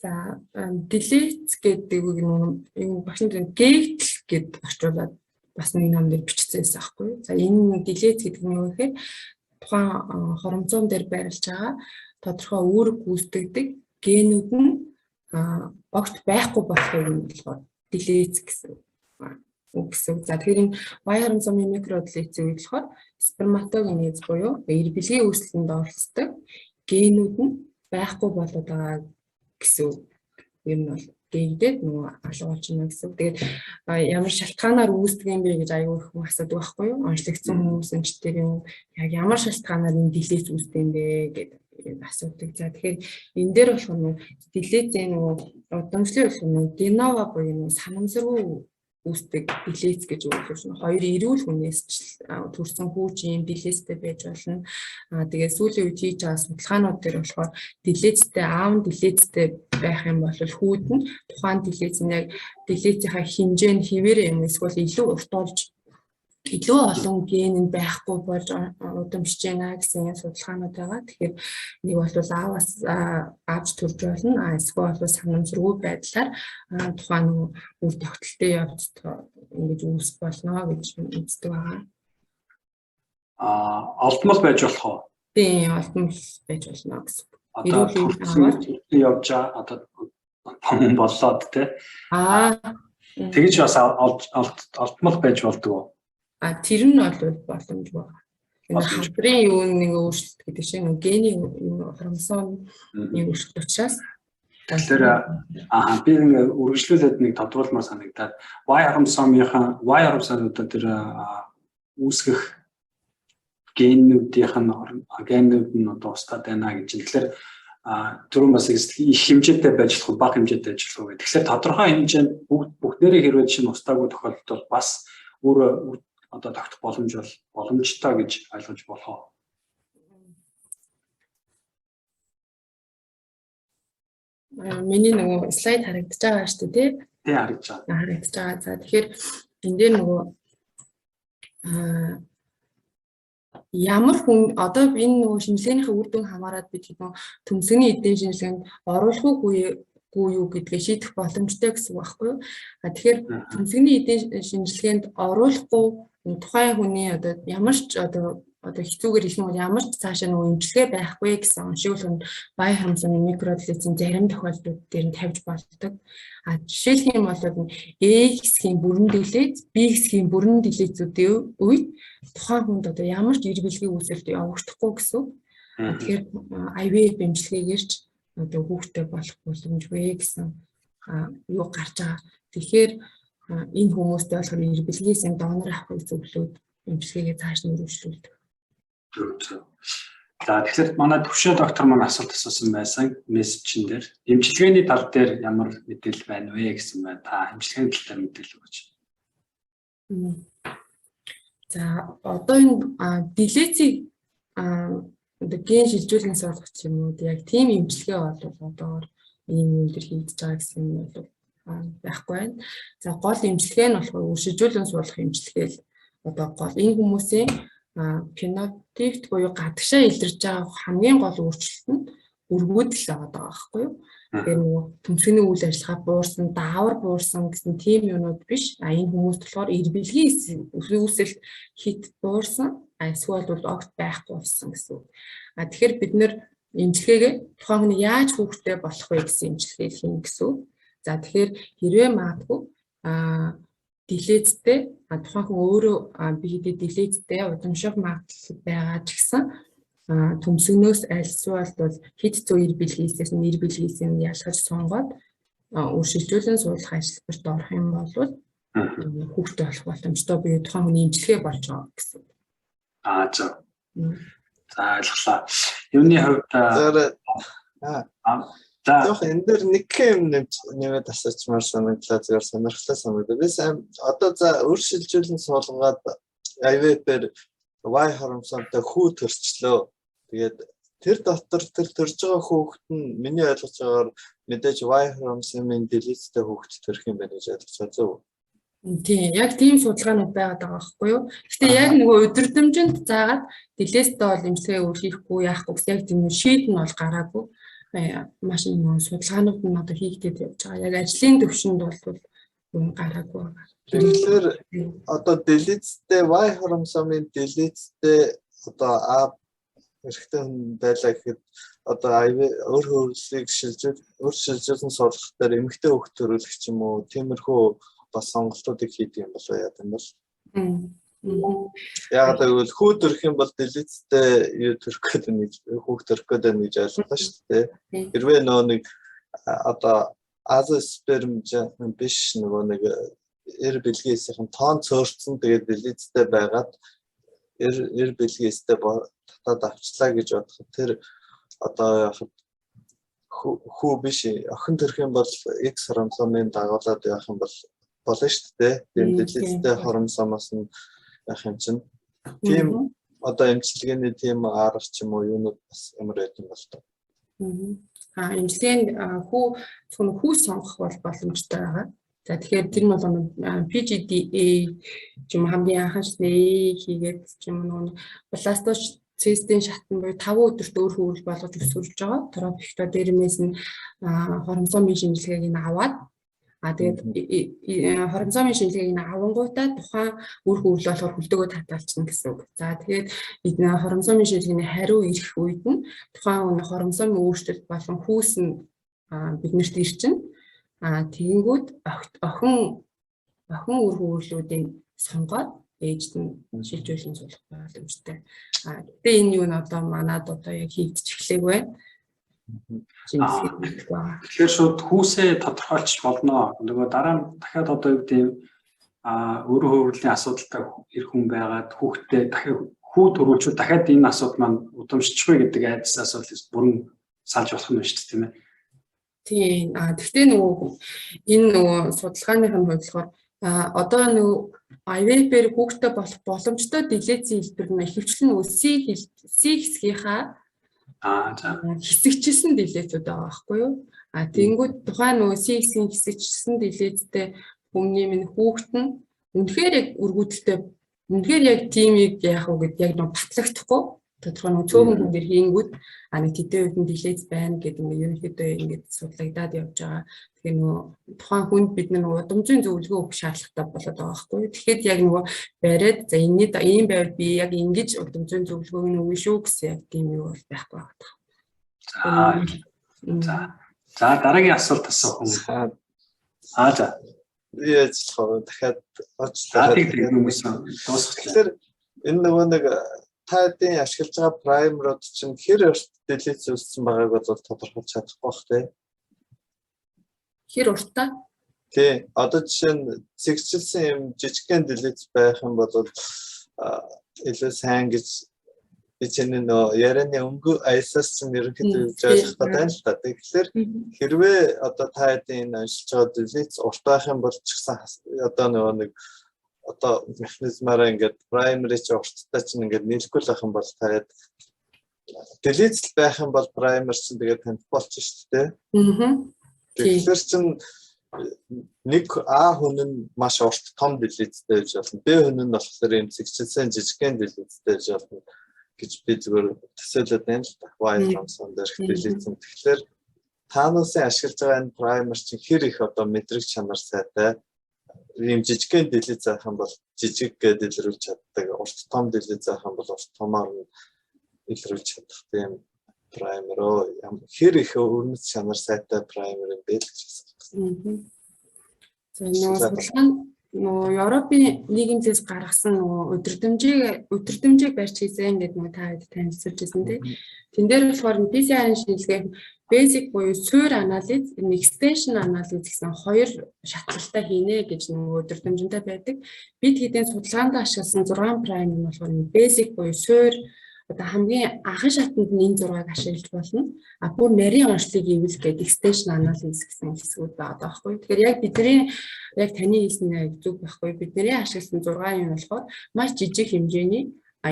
За delete гэдэг үг нь багшийн gate гэд орчуулад бас нэг ном дээр бичсэн байсан аахгүй. За энэ delete гэдэг нь юу гэхээр тухайн хоромцоон дээр байрлаж байгаа тодорхой үүрэг гүйцэтгэдэг генүүд нь огт байхгүй болохыг нь болохоор delete гэсэн үг гэсэн. За тэгэхээр энэ Y хромосомын микроделет зүйл болохоор сперматогенез буюу бэлгийн үүсэлтэнд оролцдог генүүд нь байхгүй болоод байгаа гэсэн юм бол гэдэг нөгөө алгуулж байна гэсэн. Тэгээд ямар шалтгаанаар үүсдэг юм бэ гэж аюул их хүн асуудаг байхгүй юу? Онцлогдсон хүмүүсийн ч тэр юм яг ямар шалтгаанаар энэ delete үүсдэг юм бэ гэдэг асуудаг. За тэгэхээр энэ дээр болох delete нөгөө удамшлын болох genova буюу нөгөө санамсаргүй үүсдэг delete гэж өгүүлж байна. Хоёр эрүүл хүнээс төрсэн хүүчийн delete байж болно. Тэгээд сүүлийн үед хийж байгаа судалгаанууд дээр болохоор delete-тэй аав нь delete-тэй байх юм бол хүүд нь тухайн delete-ийн яг delete-ийн хэмжээ нь хэвээрээ юм эсвэл илүү урт болж илүү олон ген нь байхгүй болж удамшиж байна гэсэн судалгаанууд байгаа. Тэгэхээр нэг бол ааваас аавч төрж болно. Эсвэл бол санамсаргүй байдлаар тухайн үр тогтолтын явц ингэж үүсэх болно гэж үздэг байгаа. Олдмол байж болох уу? Тийм, олдмол байж болно гэсэн. Одоо явж байгаа одоо боллоод те. Тэгж бас олдмол байж болдгоо. Тэр нь бол боломж байгаа. Энэ халбарын юу нэг өөрчлөлт гэдэг чинь гений хромосомын өөрчлөлт учраас тэгэхээр би ингээ үргэлжлүүлээд нэг тодруулмаар санагдаад Y хромосомынхаа тэр үүсгэх генүүдийнх нь одоо устдаад байна гэж. Тэгэхээр түрүүн бас их хэмжээтэй байж болох бага хэмжээтэй ажиллах уу. Тэгэхээр тодорхой хэмжээнд бүгдээрээ хэрвээ чинь устдаагүй тохиолдолд бас өөр одоо тогтох боломжтой гэж ойлгож болох. Миний нөгөө слайд харагдаж байгаа шүү дээ. харагдаж байгаа. харагдаж байгаа. За тэгэхээр энэ дээр нөгөө ямар хүн одоо энэ нөгөө шинжилгээнийхээ үр дүн хамаарат бид нөгөө төмсгний эдийн шинжилгээнд оруулах уу юу гэдгээ шийдэх боломжтой гэсэн үг байхгүй юу? Тэгэхээр төмсгний эдийн шинжилгээнд оруулахгүй тухайн хүний одоо ямар ч одоо хэцүүгээр их нь ямар ч цаашаа нөгөө имчилгээ байхгүй гэсэн оншигуул бай хамсаны микродлицийн зарим тохиолдлууд дээр нь тавьж болдог. Жишээлх юм бол A хэсгийн бүрэн дэлгэц, B хэсгийн бүрэн дэлгэцүүдийн үед тухайн хүнд одоо ямар ч эр бэлгийн үүсэлт явагдахгүй гэсэн. Тэгэхээр IVF имчилгээгээр ч одоо хүүхдтэй болох боломжгүй гэсэн юу гарч байгаа. Тэгэхээр энэ хүмүүстэй болохоор эр бэлгээс донор авахыг зөвлөөд имчилгээгээ цааш нь үргэлжлүүлдэг. За тэгэхээр манай төвшөө доктор маань асуулт асуусан байсан мессежн дээр эмчилгээний тал дээр ямар мэдээлэл байна вэ гэсэн байна. Та эмчилгээний тал дээр мэдээлэл өгөөч. За одоо энэ дэлгэцийг одоо ген шилжүүлэн сургах юм уу яг тийм эмчилгээ бол одоо ийм юм дээр хийгдэж байгаа гэсэн юм бол байхгүй байна. За гол эмчилгээ нь болохоор үр шилжүүлэн суулгах эмчилгээ л одоо гол энэ хүмүүсийн фенотипт буюу гадагшаа илэрж байгаа хамгийн гол өөрчлөлт нь өргөдөл байгаа байхгүй юу? Тэгэхээр нөгөө төмсгний үйл ажиллагаа буурсан, даавар буурсан гэсэн тийм юмнууд биш. Энэ хүмүүс болохоор эр бэлгийн үүсэлт хит буурсан, эсвэл бол огт байхгүй болсон гэсэн үг. Тэгэхээр бид нэр эмчилгээгээ тухайн хүний яаж хүүхдтэй болох вэ гэсэн эмчилгээ хийн гэсэн үг. За тэгэхээр хэрвээ маадгүй дэлгэцтэй тухайн хүн өөрөө би хэдий дэлгэцтэй удамшиг магадлал байгаа ч гэсэн төмсгнөөс альсвал бол хэд зуун эр бэлгээс нь эр бэлгээс нь ялгаж сонгоод үр шилжүүлэн суулгах ажилбарт орох юм бол хүүхдтэй болох боломжтой буюу тухайн хүний эмчилгээ болж байгаа гэсэн. За ойлголаа. Юуны хувьд яг энэ дээр нэг юм нэмээд асуучмаар санагдлаа зүгээр сонирхолтой санагдав. Би одоо за үр шилжүүлэн суулгаад IVF-ээр Y хоромсонтой хүү төрчлөө. Тэгээд тэр дотор тэр төрж байгаа хүүхэд нь миний ойлгож байгаагаар мэдээж Y хоромсын дэлгэцтэй хүүхэд төрөх юм байна гэж ойлгож байгаа зү. Тийм, яг тийм судалгаанууд байгаад байгаа байхгүй юу? Гэхдээ яг нөгөө өдөрдмжинд заагаад дэлгэцтэй бол эмчилгээ хийхгүй яахгүй гэсэн яг тийм шийд нь бол гараагүй. Маш нэг судалгаанууд нь одоо хийгдээд явж байгаа. Яг ажлын төвшөнд бол юм гараагүй байгаа. Тэгэхээр одоо дэлгэцтэй Y хоромсомын дэлгэцтэй одоо А хэрэгтэй хүн байлаа гэхэд одоо өөр хөвлөлийг үр шилжүүлэн суулгах дээр эмэгтэй хүүхд төрүүлэх ч юм уу тиймэрхүү бас сонголтуудыг хийдэг юм болов яа гэм бол. Яг тэгвэл хүү төрөх юм бол дэлгэцтэй юу төрөх гэдэг нэг хүүхд төрөх гэдэг нэг ойлголоо шүү дээ. Хэрвээ нэг одоо азосперм биш нөгөө нэг эр бэлгээс тоон цөөрцөн тэгээд дэлгэцтэй байгаад эр бэлгээстэй татаад авчлаа гэж бодоход тэр одоо хүү биш охин төрөх юм бол X хоромсомын дагуулад явах юм бол болно шүү дээ. Тийм дэлгэцтэй хоромсомоос нь явах юм чинь. Тийм одоо эмчилгээний тийм арга ч юм уу юунууд бас ямар байдаг юм бол тоо. Эмчилгээнд хүү сонгох бол боломжтой байгаа. За тэгэхээр тэр нь бол PGDA ч юм хамгийн анхаарчны хийгээд ч юм уу бластоцистийн шатн буюу 5 өдөрт өөр хөвөл болгож өсвөрлж байгаа. Тропикто дээрмээс нь хоромсомын шинжилгээг нь аваад тэгээд хоромсомын шинжилгээг нь авангуудаа тухайн үр хөвөл болохоор хөлдөгөө таталцна гэсэн үг. За тэгээд хоромсомын шинжилгээний хариу ирэх үед нь тухайн хоромсомын өөрчлөлт болон хүүс нь биднэрт ирчин. Тэгэнгүүт охин үр хөвлүүдийн сонгоод ээжд нь шилжүүлэн суулгах боломжтой. Гэтэ энэ юу н одоо манад одоо яг хийгдэж эхлэв байна. Тэгэхээр шууд хүүсээ тодорхойлж болно. Нөгөө дараа нь дахиад одоо юу гэдэг өөр хөврөлийн асуудалтай эр хүн байгаад хүүхдээ дахиад хүү төрүүлчүүд дахиад энэ асуудал маань удамшчихвэ гэдэг айдас асуудлыг бүрэн салж болох юм шүү дээ, тийм ээ. Тийм. Гэхдээ энэ судалгааных нь хувьдлахаар одоо IVF-ээр хүүхдтэй болох боломжтой дэлгэцийн хэлбэр нь ихэвчлэн C хэсгийнхаа хэсэгчилсэн дэлгэцүүд байгаа байхгүй юу? Тэгэнгүүт тухайн нөгөө CX-ийн хэсэгчсэн дэлгэцтэй хүмүүний минь хүүхэд нь үнэхээр яг үргүүдэлтэй үнэхээр яг тимийг яах вэ гэд яг нөгөө батлагдахгүй тодорхой нөгөө цөөхөн хүн дээр хийнгүүт нэг тэдэн үед нь дэлгэц байна гэдэг нэг ерөнхийдөө ингээд судлагдаад явж байгаа. Тэгэхээр нөгөө тухайн хүнд бид нөгөө удамжийн зөвлөгөө өгөх шаардлагатай болоод байгаа байхгүй. Тэгэхэд яг нөгөө бариад за энэний ийм байвал би яг ингэж удамжийн зөвлөгөөг нь өгнө шүү гэсэн яг тийм юу бол байхгүй байна. За дараагийн асуулт асуух юм. За. Яачлах дахиад Тэгэхээр энэ нөгөө нэг таадын ашиглаж байгаа праймерууд чинь хэр урт дэлгэц үүссэн байгааг бол тодорхойлж чадахгүй бах тий. Хэр уртаа? Тий. Одоо жишээ нь зэгцэлсэн юм жижигхэн дэлгэц байх юм бол илүү сайн гэж эцэн нөө ярианы өнгө аясаас нь ерөнхийдөө ойлгох гэдэг л та. Тэгэхээр хэрвээ одоо таадын энэ ажиллаж байгаа дэлгэц урт байх юм бол ч гэсэн одоо нөгөө нэг одоо механизмаараа ингээд primary ч урттай чинь ингээд нийлэхгүй л байх юм бол таад дэлгэц байх юм бол primary чинь тэгээд таних болчих шүү дээ. Тэгэхээр чинь нэг А хүн нь маш урт том дэлгэцтэй байж болно. Б хүн нь болохоор юм зэгцэлсэн жижигхэн дэлгэцтэй байж болно гэж би зүгээр төсөөлөд байна л да. Wireframe-сон дээрх дэлгэцэн. Тэгэхээр таануусын ашиглаж байгаа энэ primer чинь хэр их одоо мэдрэг чанар сайтай ийм жижигхэн дэлгэц заах юм бол жижиг гэдээ илрүүлж чаддаг. Урт том дэлгэц заах юм бол урт томоор илрүүлж чадах тийм primer хэр их өрнөц чанар сайтай primer юм бэ гэж асуусан. За нөгөө Европын нийгэмлээс гаргасан нөгөө өдөрдмжийг барьж хийсэн гэдэг нөгөө та хэд танилцуулж байсан тийм. Тэн дээр болохоор PCR-ын шинжилгээ basic буюу суурь анализ, extension анализ гэсэн хоёр шатлалтай хийнэ гэж нөгөө өдөрдмжинтэй байдаг. Бид хэдийн судалгаанд ашигласан 6 prime нь болохоор basic буюу суурь одоо хамгийн анхан шатанд нь энэ 6-ыг ашиглаж болно. Бүр нарийн онцлог ивэл гэдэг extension analysis гэсэн хэсгүүд байгаа байхгүй. Тэгэхээр яг бидний яг таны хэлсэн зүг байхгүй. Бидний ашигласан 6 юм болохоор маш жижиг хэмжээний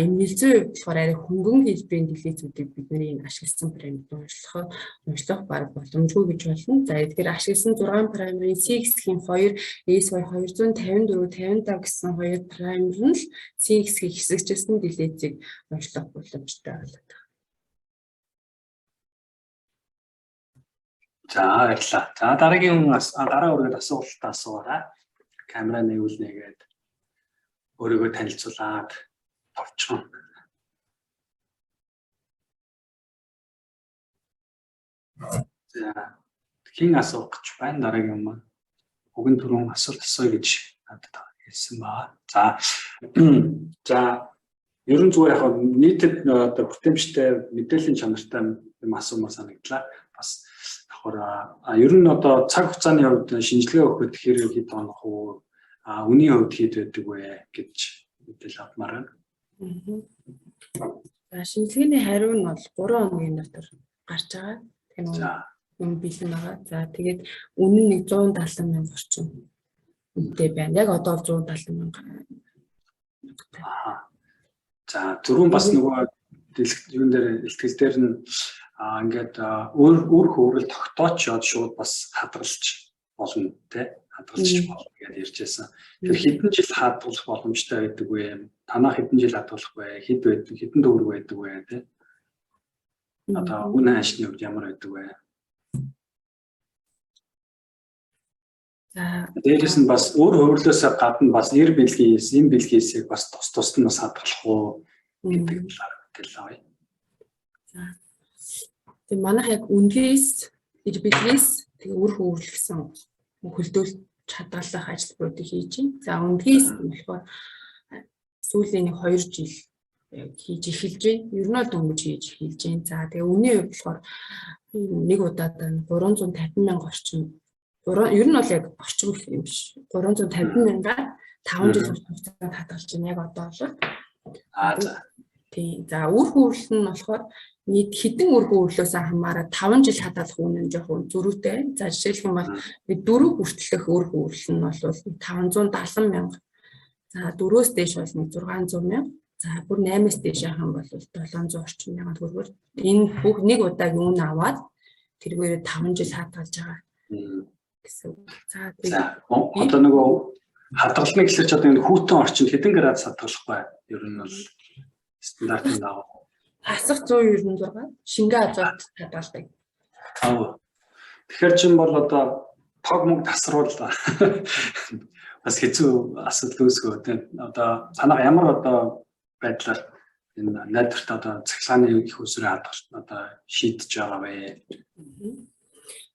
нэлзэн болохоор арай хөнгөн хэлбэрийн дэлгэцүүдийг бидний ашигласан параметр уншлах баг боломжгүй гэж болно. За тэгэхээр ашигласан 6 параметрын CX-ийн 2 SY 254 55 гэсэн хоёр параметр нь CX-ийг хэсэгчилсэн дэлгэцийг уншлах боломжтой болоод байна. За баярлалаа. За дараагийн үргэлж асуултаа асуураа. Камера нэвлэнэгээд өөрийгөө танилцуулаад товчхон. За хин асуух гэж байна дараагийн юм. Өгөн түрүүн асуулт асууя гэж надад хэлсэн баа. За ерөн зүгээр яг нийтэд одоо бүтэмжтэй мэдээллийн чанартай юм асуумаар санагдлаа. Бас давхар ер нь одоо цаг хугацааны хувьд шинжилгээ өгөхөд хэрэг хэд хоног уу үнийн хувьд хэд байдаг вэ гэж мэдээлэл авмаар байна. За шинжилгээний хариу нь бол 3 хоногийн дотор гарч байгаа. Тийм юм бэлэн байгаа. За тэгээд үнэн нь 170 мянга орчим үнэтэй байна. Яг одоо 170 мянга. За түрүүн бас нөгөө юун дээр ихтгэл дээр нь ингээд өөр хөврөл тогтооч яд шууд бас хадгалж болно те хадгалж болно гэж ярьж байсан. Тэр хэдэн жил хадгалах боломжтой байдаг вэ? Танаа хэдэн жил хадгалах вэ? Хэд байдаг? Хэдэн төгрөг байдаг вэ те? Одоо үнэ хаашны хувьд ямар байдаг вэ? За дээрээс нь бас өөр хөврлөөсөө гадна бас нэр бэлгээс эм бэлгээсээ бас тус нь бас хадгалах уу гэдэг талаар мэдээлэл авъя. За тэг манайх яг үнгээс ир бэлгээс тэг өөр хөврөл гэсэн хөлдөөлт чадгалах ажлуудыг хийж байна. За үнгээс болохоор сүүлийн 2 жил хийж эхэлж байна. Ер нь бол дөнгөж хийж эхэлж байна. За тэгээ үнийн хувьд болохоор нэг удаад 350 мянга орчим. Ер нь бол яг орчим гэх юм биш. 350 мянгаар 5 жил хугацаанд хадгалж байна. Яг одоо бол. Тийм. За үр хөврөл нь болохоор нийт хэдэн үр хөврлөөс хамаараа 5 жил хадгалах үнэ нь жоохон зөрүүтэй. За жишээлх юм бол 4 хүртэлх үр хөврөл нь бол 570 мянга. За 4-өөс дээш бол 600 мянга. За бүр 8-аас дээш яах юм бол 700 орчим мянган төгрөгөөр энэ бүх нэг удаагийн үнэ аваад тэргээр 5 жил хадгалж байгаа гэсэн. За одоо нөгөө хадгална гэхэлэр ч одоо энэ хүүтэн орчинд хэдэн градус хадгалах бай? Ер нь бол стандартын дагуу. Хасах 196, шингээ азот хадгалдаг. Тэгэхээр чинь бол одоо тог мөнгө тасрууллаа. Бас хэцүү асуудал үүсгөө тийм. Одоо танах ямар одоо байдлаар энэ найдварт одоо цахилгааны их усрын хадгалт одоо шийдэж байгаа вэ?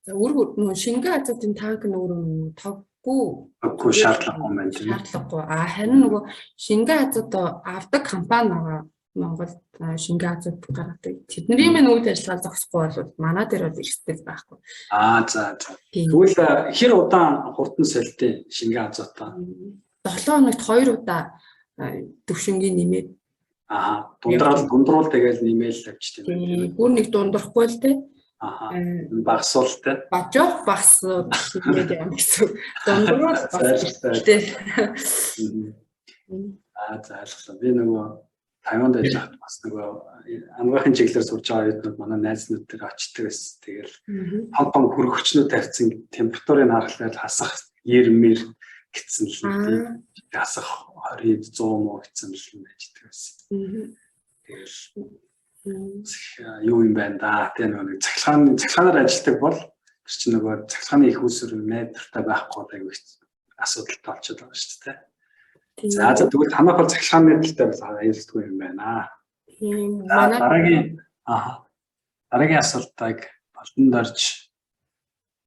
За нөгөө шингээ азотын танк нөгөө тоггүй шаардлагагүй юм байна тийм. Шаардлагагүй. Харин нөгөө шингээ азот авдаг компани байгаа. Монголд шингээ азот гаргадаг. Тэдний мань үйл ажиллагаа зогсохгүй бол манай дээр бол эрсдэл байхгүй. За. Тэгвэл хэр удаан хурдан солиодын шингээ азотоо? 7 хоногт 2 удаа төвшингийн нэмээд дундруул тэгэл нэмээл авчт юм байна. Бүр нэг дундахгүй л те. Багсуул те. Бажоо багс нэмээд юм гэсэн. Дундруул багс те. За ойлголоо. Би нөгөө Тайванд байж хат бас нөгөө амгаахын чиглэлээр сурж байгаа юмнууд манай найзнууд тэр очдөг байсан. Тэгэл том хөргөчнүүд тавьсан температурыг харахад хасах 90 гэсэн л юм. Хасах 20 100 муу гэсэн л юм байждаг байсан. Тэгэл юу юм байна да. Тэ нөгөө цахилгаанаар ажилладаг бол чи нөгөө цахилгааны их усэр найдвартай байхгүй айгүй асуудалтай болчиход байгаа шүү дээ. За тэгвэл танах бол цахилгааны талтай бол аюулгүй юм байна. Дараагийн асуултыг Балдан дарж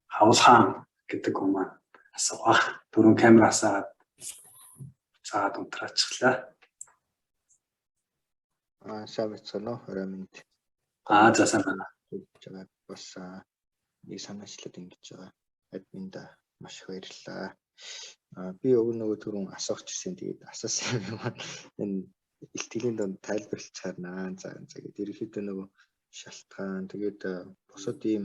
Хавлхан гэдэг хүмүүс асуух. 4 камераасаа цаад унтраачлаа. Сайн байна уу? Орой минь. За сайн байна. Бас нэг санаачлаад ингэж байгаа. Админд маш их баярлалаа. Би нөгөө түрүүн асуух гэсэн. Тэгээд асуусан юм маань энэ илтгэлийн донд тайлбарлаж харнаа. За тэгээд ерөнхийдөө нөгөө шалтгаан тэгээд бусад ийм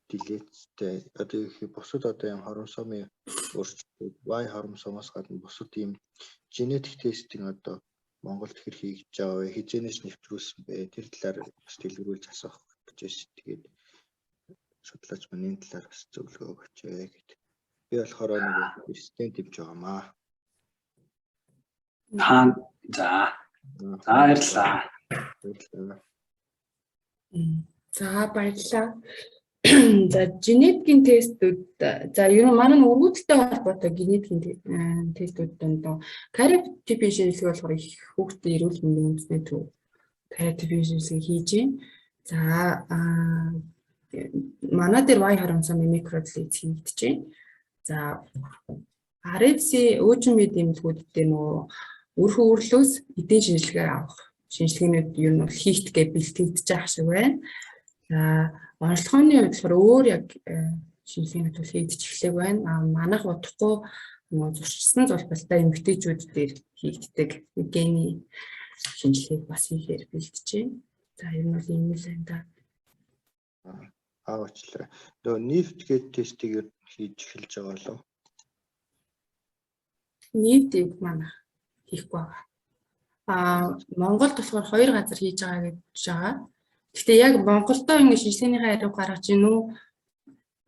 дилеттэй одоо их бусад одоо юм хоромсомын өөрчлөлт Y хоромсомоос гадна бусад ийм генетик тестинг одоо Монголд хэр хийж байгаа вэ? Хизээнээс нэвтрүүлсэн бэ? Тэр талаар бас дэлгэрүүлж асуух гэж байна. Тэгээд судлаач маань энэ талаар бас зөвлөгөө өгөөч гэдэг. Би болохоор нэг студент хийж байгаамаа. За баярлалаа. За баярлалаа. За генетикийн тестүүд за ер нь манай өргөдөлтэй холбоотой генетикийн тестүүд донд кариотипийн шинжилгээ болохоор их хүүхдийн эрүүл мэндийн үндэсний төв кариотипийн шинжилгээ хийж байна. За манай дээр Y хоромсомын микродлиз хийгдэж байна. За RFC өөжин мэд эмнэлгүүд дээр нөгөө үр хөвөрлөөс эдийн шинжилгээ авах шинжилгээнүүд ер нь бол хийхтгээ бэлтгэгдэж байгаа шиг байна. За онцлогооны хувьд болохоор өөр яг шинжилгээнүүд бол хийгдэж эхлэх байна. Манайх удахгүй нөгөө зурчсан зулбалтай эмэгтэйчүүд дээр хийгддэг гений шинжилгээг бас хийхээр бэлдэж байна. За ер нь бол ийм л байна да. Аачлаа. Нөгөө NIFT гэдэг тестийг хийж эхэлж байгаа болов. NIFT-ийг манай хийхгүй байгаа. Монголд болохоор 2 газар хийж байгаа гэж байгаа. Гэхдээ яг Монголдоо ингэ шинжилгээнийхээ хариу гаргаж гин үү?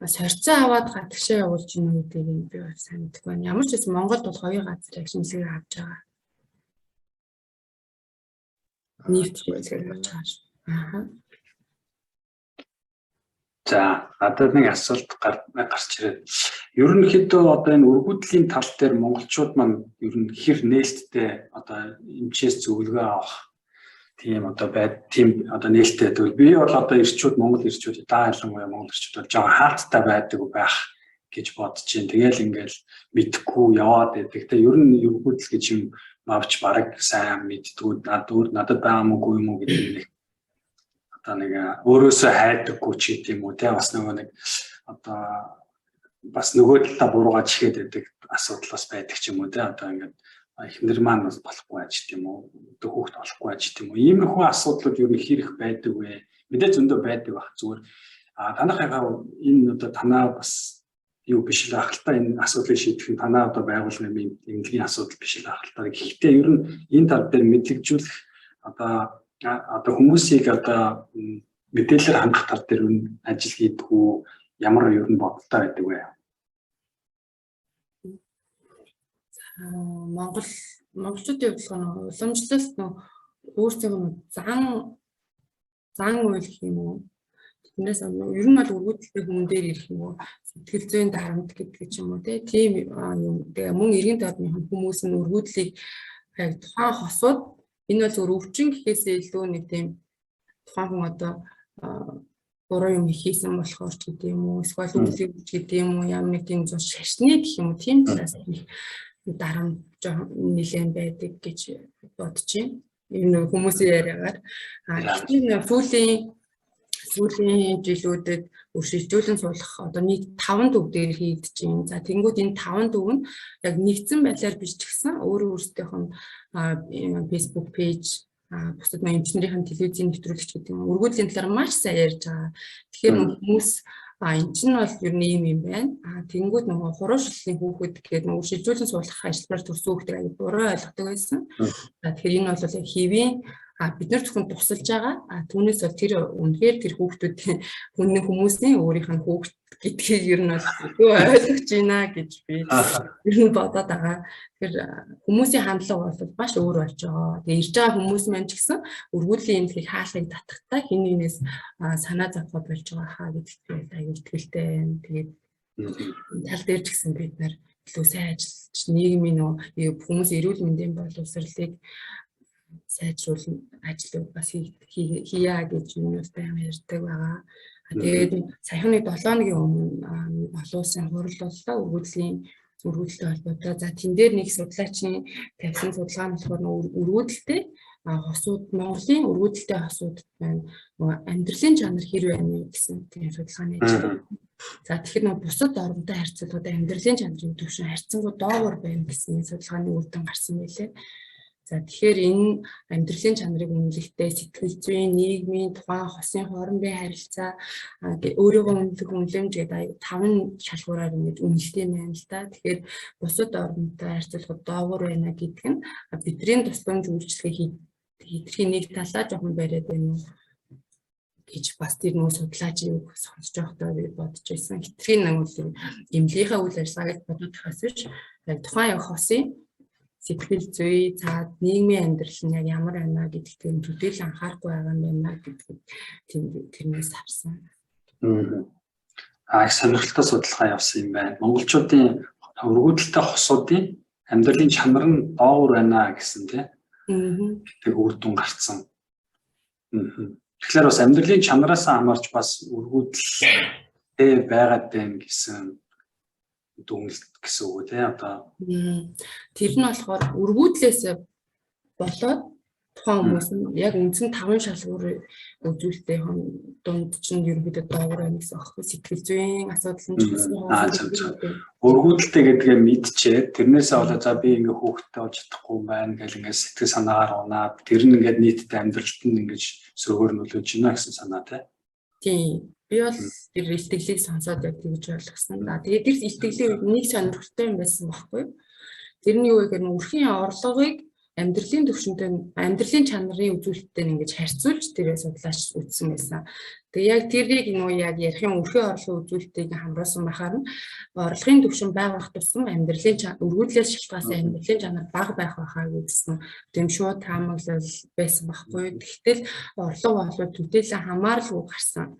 Бас хорцоо аваад гадагшаа явуулж гин үү гэдгийг би бас сайн мэдэхгүй байна. Ямар ч байсан Монголд бол 2 газар яг шинжилгээ авч байгаа. NIFT шинжилгээ авч байгаа. За надад нэг асуулт гарч ирээд ерөнхийдөө одоо энэ өргөдлийн тал дээр монголчууд маань ер нь хэр нээлттэй одоо эмчээс зөвлөгөө авах тийм одоо нээлттэй тэгвэл би бол одоо ирчүүд Монгол ирчүүд ялангуяа монгол ирчүүд бол жоо хаалттай байдаг байх гэж бодож байна. Тэгэл ингээл мэдхгүй яваад байдаг. Тэ ер нь өргөдөл гэж юм авч бараг сайн мэддгүүд надад байгаа мүү юм уу гэдэг нэг өөрөөсөө хайдаггүй ч гэдэг юм уу те бас нөгөө нэг одоо бас нөгөө талаа буруугаад чихэд байдаг асуудал бас байдаг ч юм уу те одоо ингээд эхнэр маань бас болохгүй байж гэдэг юм уу одоо хүүхд болохгүй байж гэдэг юм уу иймэрхүү асуудлууд юу хэрэг байдаг вэ мэдээ зөндөө байдаг баг зүгээр танахаа энэ одоо танаа бас юу биш л ахaltaа энэ асуудлыг шийдэх нь танаа одоо байгууллагын эмнэлгийн асуудал биш л ахaltaа гэхдээ ер нь энэ тал дээр мэдлэгжүүлэх одоо хүмүүсийг одоо мэдээлэлээр хандах тал дээр нь ажил хийдэг үү? Ямар ер нь бодолтой байдаг вэ? Монголчуудын хувьд нь уламжлалт өөрсдөө зан үйл гэх юм уу? Тэндээс ер нь бол өргөдөлтэй хүн дээр ирэх юм уу? Сэтгэл зүйн дарамт гэдэг ч юм уу тийм юм. Тэгээ мөн иргэн тойрны хүмүүс нь өргөдлийг яг тухайн хосууд энэ бол зөв өвчин гэхээсээ илүү нэг тийм тухайн хүн одоо буруу юм хийсэн болохоор ч гэдэг юм уу? Эсвэл үгүй гэдэг юм уу? Ямар нэг тийм шашны гэх юм уу? Тийм талаас нь дарамт нэлээд байдаг гэж бодож байна. Энэ хүмүүсийн яриагаар сүүлийн жилүүдэд өршөлтүүлэн суулгах одоо нийт 5 төв дээр хийгдэж байна. За тэгэнгүүт энэ 5 төв нь яг нэгдсэн байдлаар биш ч гэсэн өөрөөрөстийнх нь Facebook пэйж бусад эмчнэрийн телевизийн нэвтрүүлэгч гэдэг юм өргөдлийн талаар маш сайн ярьж байгаа. Тэгэхээр хүмүүс энэ чинь бол ер нь юм байна. Тэгэнгүүт нөгөө хуруушиллын хүүхэд гэдэг нөгөө шилжүүлэн суулгах ажиллагаар төрсөн хүүхдийг аяа буруу ойлгодог байсан. Тэгэхээр энэ бол яг хэвийн бид нар зөвхөн тусалж байгаа. Түүнээс бол тэр үнэхээр тэр хүүхдүүдийн хүмүүсийн өөрийнх нь хүүхд гэдгийг ер нь бол ойлгож байна гэж би ер нь бодоод байгаа. Тэгэхээр хүмүүсийн хандлага бол бас өөр болж байгаа. Тэгээ ирж байгаа хүмүүс маань ч гэсэн өргөдлийн эмнэлгийг хаалгыг татахтаа хин нэгнээс санаа зовхоо болж байгаа хаа гэдэгт аюул итгэлтэй байна. Тэгээд тал дээр ч гэсэн бид нар илүү сайн ажиллаж нийгмийн хүмүүс эрүүл мэндийн боловсролыг сайжруулах ажлыг бас хийя гэж юм байна ярьдаг байгаа. Тэгээд саяхны 7 өдрийн өмнө олон улсын хурал боллоо өргөдөлтэй холбоотой. За тэн дээр нэг судлаачийн тавьсан судалгаа нь болохоор өргөдөлтэй хосууд Монголын өргөдөлтэй хосууд байна. Амьдралын чанар хэр байна гэсэн тийм судалгааны ажил. За тэгэхээр бусад орнтой харьцуулахад амьдралын чанарын түвшин харьцангуй доогуур байна гэсэн судалгааны үр дүн гарсан байлээ. За тэгэхээр энэ амьдралын чанарыг үнэлэхдээ сэтгэл зүйн, нийгмийн, тухайн хосын хоорондын харилцаа, өөрийгөө үнэлэх үнэлэмж гэдэг 5 шалгуураар ингэж үнэлдэг юм байна л да. Тэгэхээр бусад орнтой харьцуулахад доогуур байна гэдэг нь бидний тусламж үйлчлэгээ хийх нэг талаа жоохон бариад байна гэж бас тэр нөө судлаачийн үг сонсож байхдаа би бодож байсан. Хэтрийн нэг үл эмнэлийнхээ үйл ажиллагааг бодохоос биш яг тухайн хосын сэтгэл зүй, цаад нийгмийн амьдрал нь яг ямар байна гэдэгт төдийлөн анхаарахгүй байгаа юм байна гэдгийг тэрнээс авсан. Их сонирхолтой судалгаа явсан юм байна. Монголчуудын өргөдөлтэй хосуудын амьдралын чанар нь доогуур байна гэсэн тийм үр дүн гарцсан. Тэгэхээр бас амьдралын чанараас хамаарч бас өргөдөлтэй байгаад байна гэсэн дүнэлт гэсэн үг тийм одоо тэр нь болохоор өргөдлөөс болоод тухайн хүмүүс нь яг үндсэн 5 шалгуур үзүүлэлтийн дунд чинь ерөнхийдөө доогуур байна гэсэн аахгүй сэтгэл зүйн асуудал нь өргөдөлтэй гэдгээ мэдчихээ тэрнээсээ болоо за би ингээ хүүхдтэй болж чадахгүй юм байна гэл ингээ сэтгэл санаагаар унаад тэр нь ингээ нийтдээ амьдралд нь ингээ сөргөөр нөлөөж байна гэсэн санаа тийм би бол тэр илтгэлийг сонсоод байдаг гэж ойлгосон. Тэгээд тэр илтгэлийн үед нэг сонирхолтой юм байсан байхгүй юу? Тэрний юу гэхээр үрхийн орлогыг амьдралын төвшөнтэй амьдралын чанарын үзүүлэлттэй ингэж харьцуулж тэрээ судлаач үзсэн байсан. Тэгээ яг тэрийг яг ярихын үрхийн орлогын үзүүлэлтийг хамруулсан бахаар нь орлогын төвшин байгах тусам амьдралын өргөдлөөс шалтгаалсан амьдралын чанар бага байх байхаа үзсэн. Тийм шууд таамаглал байсан байхгүй юу? Тэгтэл орлого болоод төдийлөн хамааралгүй гарсан.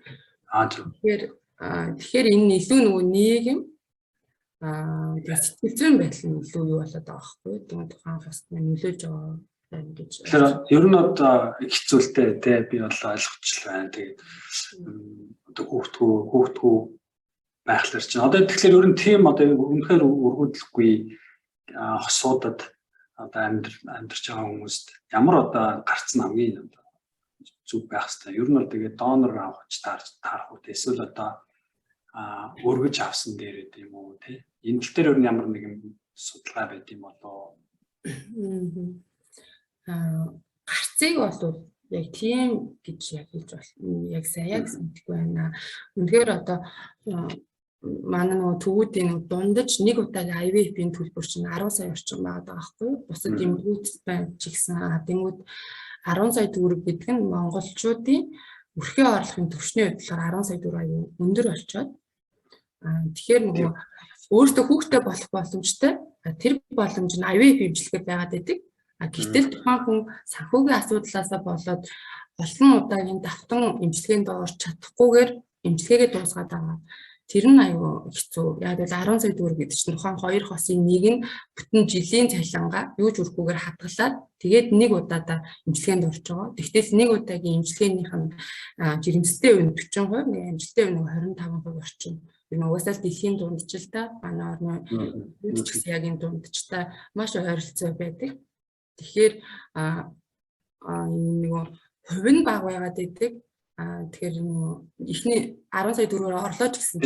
Тэгэхээр энэ илүү нөгөө нийгэм сэтгэл зүйн байдал нь илүү юу болоод байгаа байхгүй юу? Тухайн хост нөлөөлж байгаа гэж. Тэгэхээр ер нь одоо их хэцүүлтэй тий би бол ойлгочихл байна. Тэгээд одоо хүүхдгүү байхлаар чинь одоо тэгэхээр ер нь тийм одоо үнэхээр өргөдлөхгүй хосуудад одоо амьдарч байгаа хүмүүст ямар одоо гарцсан хамгийн зүг байх хэвээр. Ер нь бол тэгээд донор авахч таарах үү эсвэл одоо өргөж авсан дээр гэдэг юм уу тий. Энэ тал дээр ер нь ямар нэгэн судалгаа байд юм болоо. Гарцыг бол яг тийм гэж яг хэлж байна. Яг саяг санахгүй байна. Үнэхээр одоо манай нөгөө төвүүдийн дундаж нэг удаа IVF-ийн төлбөр чинь 10 сая орчим байгаа байхгүй юу? Бусад эмгэгүүд байна ч гэсэн тэнгууд 10 сая төгрөг гэдэг нь монголчуудын өрхөө орлогын түвшний хувьд 10 сая төгрөг аюу өндөр болчоод тэгэхээр нөгөө өөртөө хүүхдээ болох боломжтой тэр боломж нь IVF эмчилгээ байгаад байдаг. Гэтэл тухайн хүн санхүүгийн асуудлаасаа болоод олон удаагийн давтан эмчилгээнд орж чадахгүйгээр эмчилгээгээ дуусгаад байгаа. Тэр нь аюу хэцүү. Яг л 10 сая төгрөг гэдэг чинь тухайн хоёр хосын нэг нь бүтэн жилийн цалингаа юуж өрөхгүйгээр хадгалаад тэгээд нэг удаадаа эмчилгээнд орж байгаа. Тэгвэл нэг удаагийн эмчилгээнийх нь жирэмсэлтэй үн 40%, нэг амжилттай үн 25% орчим. Энэ угаасаа дэлхийн дундчилтаа манай орны яг энэ дундчилтаа маш ойролцоо байдаг. Тэгэхээр нөгөө хувь нь бага байгаад байдаг. Тэгэхээр эхний 10 сая төгрөгөөр орлоо ч гэсэн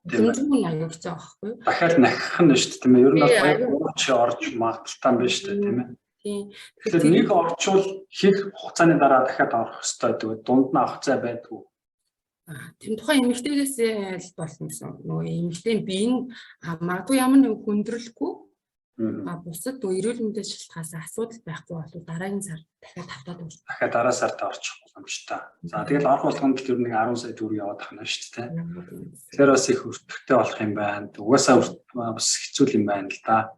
дэмжин аяг хэцүү байхгүй юу? Дахиад нахих нь шүү дээ тийм ээ. Ер нь бол 2 чи орж магадaltaй юм байна шүү дээ тийм ээ. Тийм. Тэгэхээр нэг орчвол хэр хугацааны дараа дахиад орох хэрэгтэй гэдэг дунд нь авах цай байдгүй. Тэр тухайн эмэгтэйгээс л болсон гэсэн. Нөгөө эмэгтэй бие нь магадгүй ямар нэг хүндрэлгүй бусад эрүүл мэндийн шалтгаанаас асуудал байхгүй бол дараагийн сар дахиад тавтаад урж. Дахиад дараа сард орчих боломжтой. За тэгэл орох болгонд л ер нь 10 сая төгрөг яваад ахна шүү дээ. Тэгэхээр бас их өртөгтэй болох юм байна. Угаасаа бас хэцүү юм байна л да.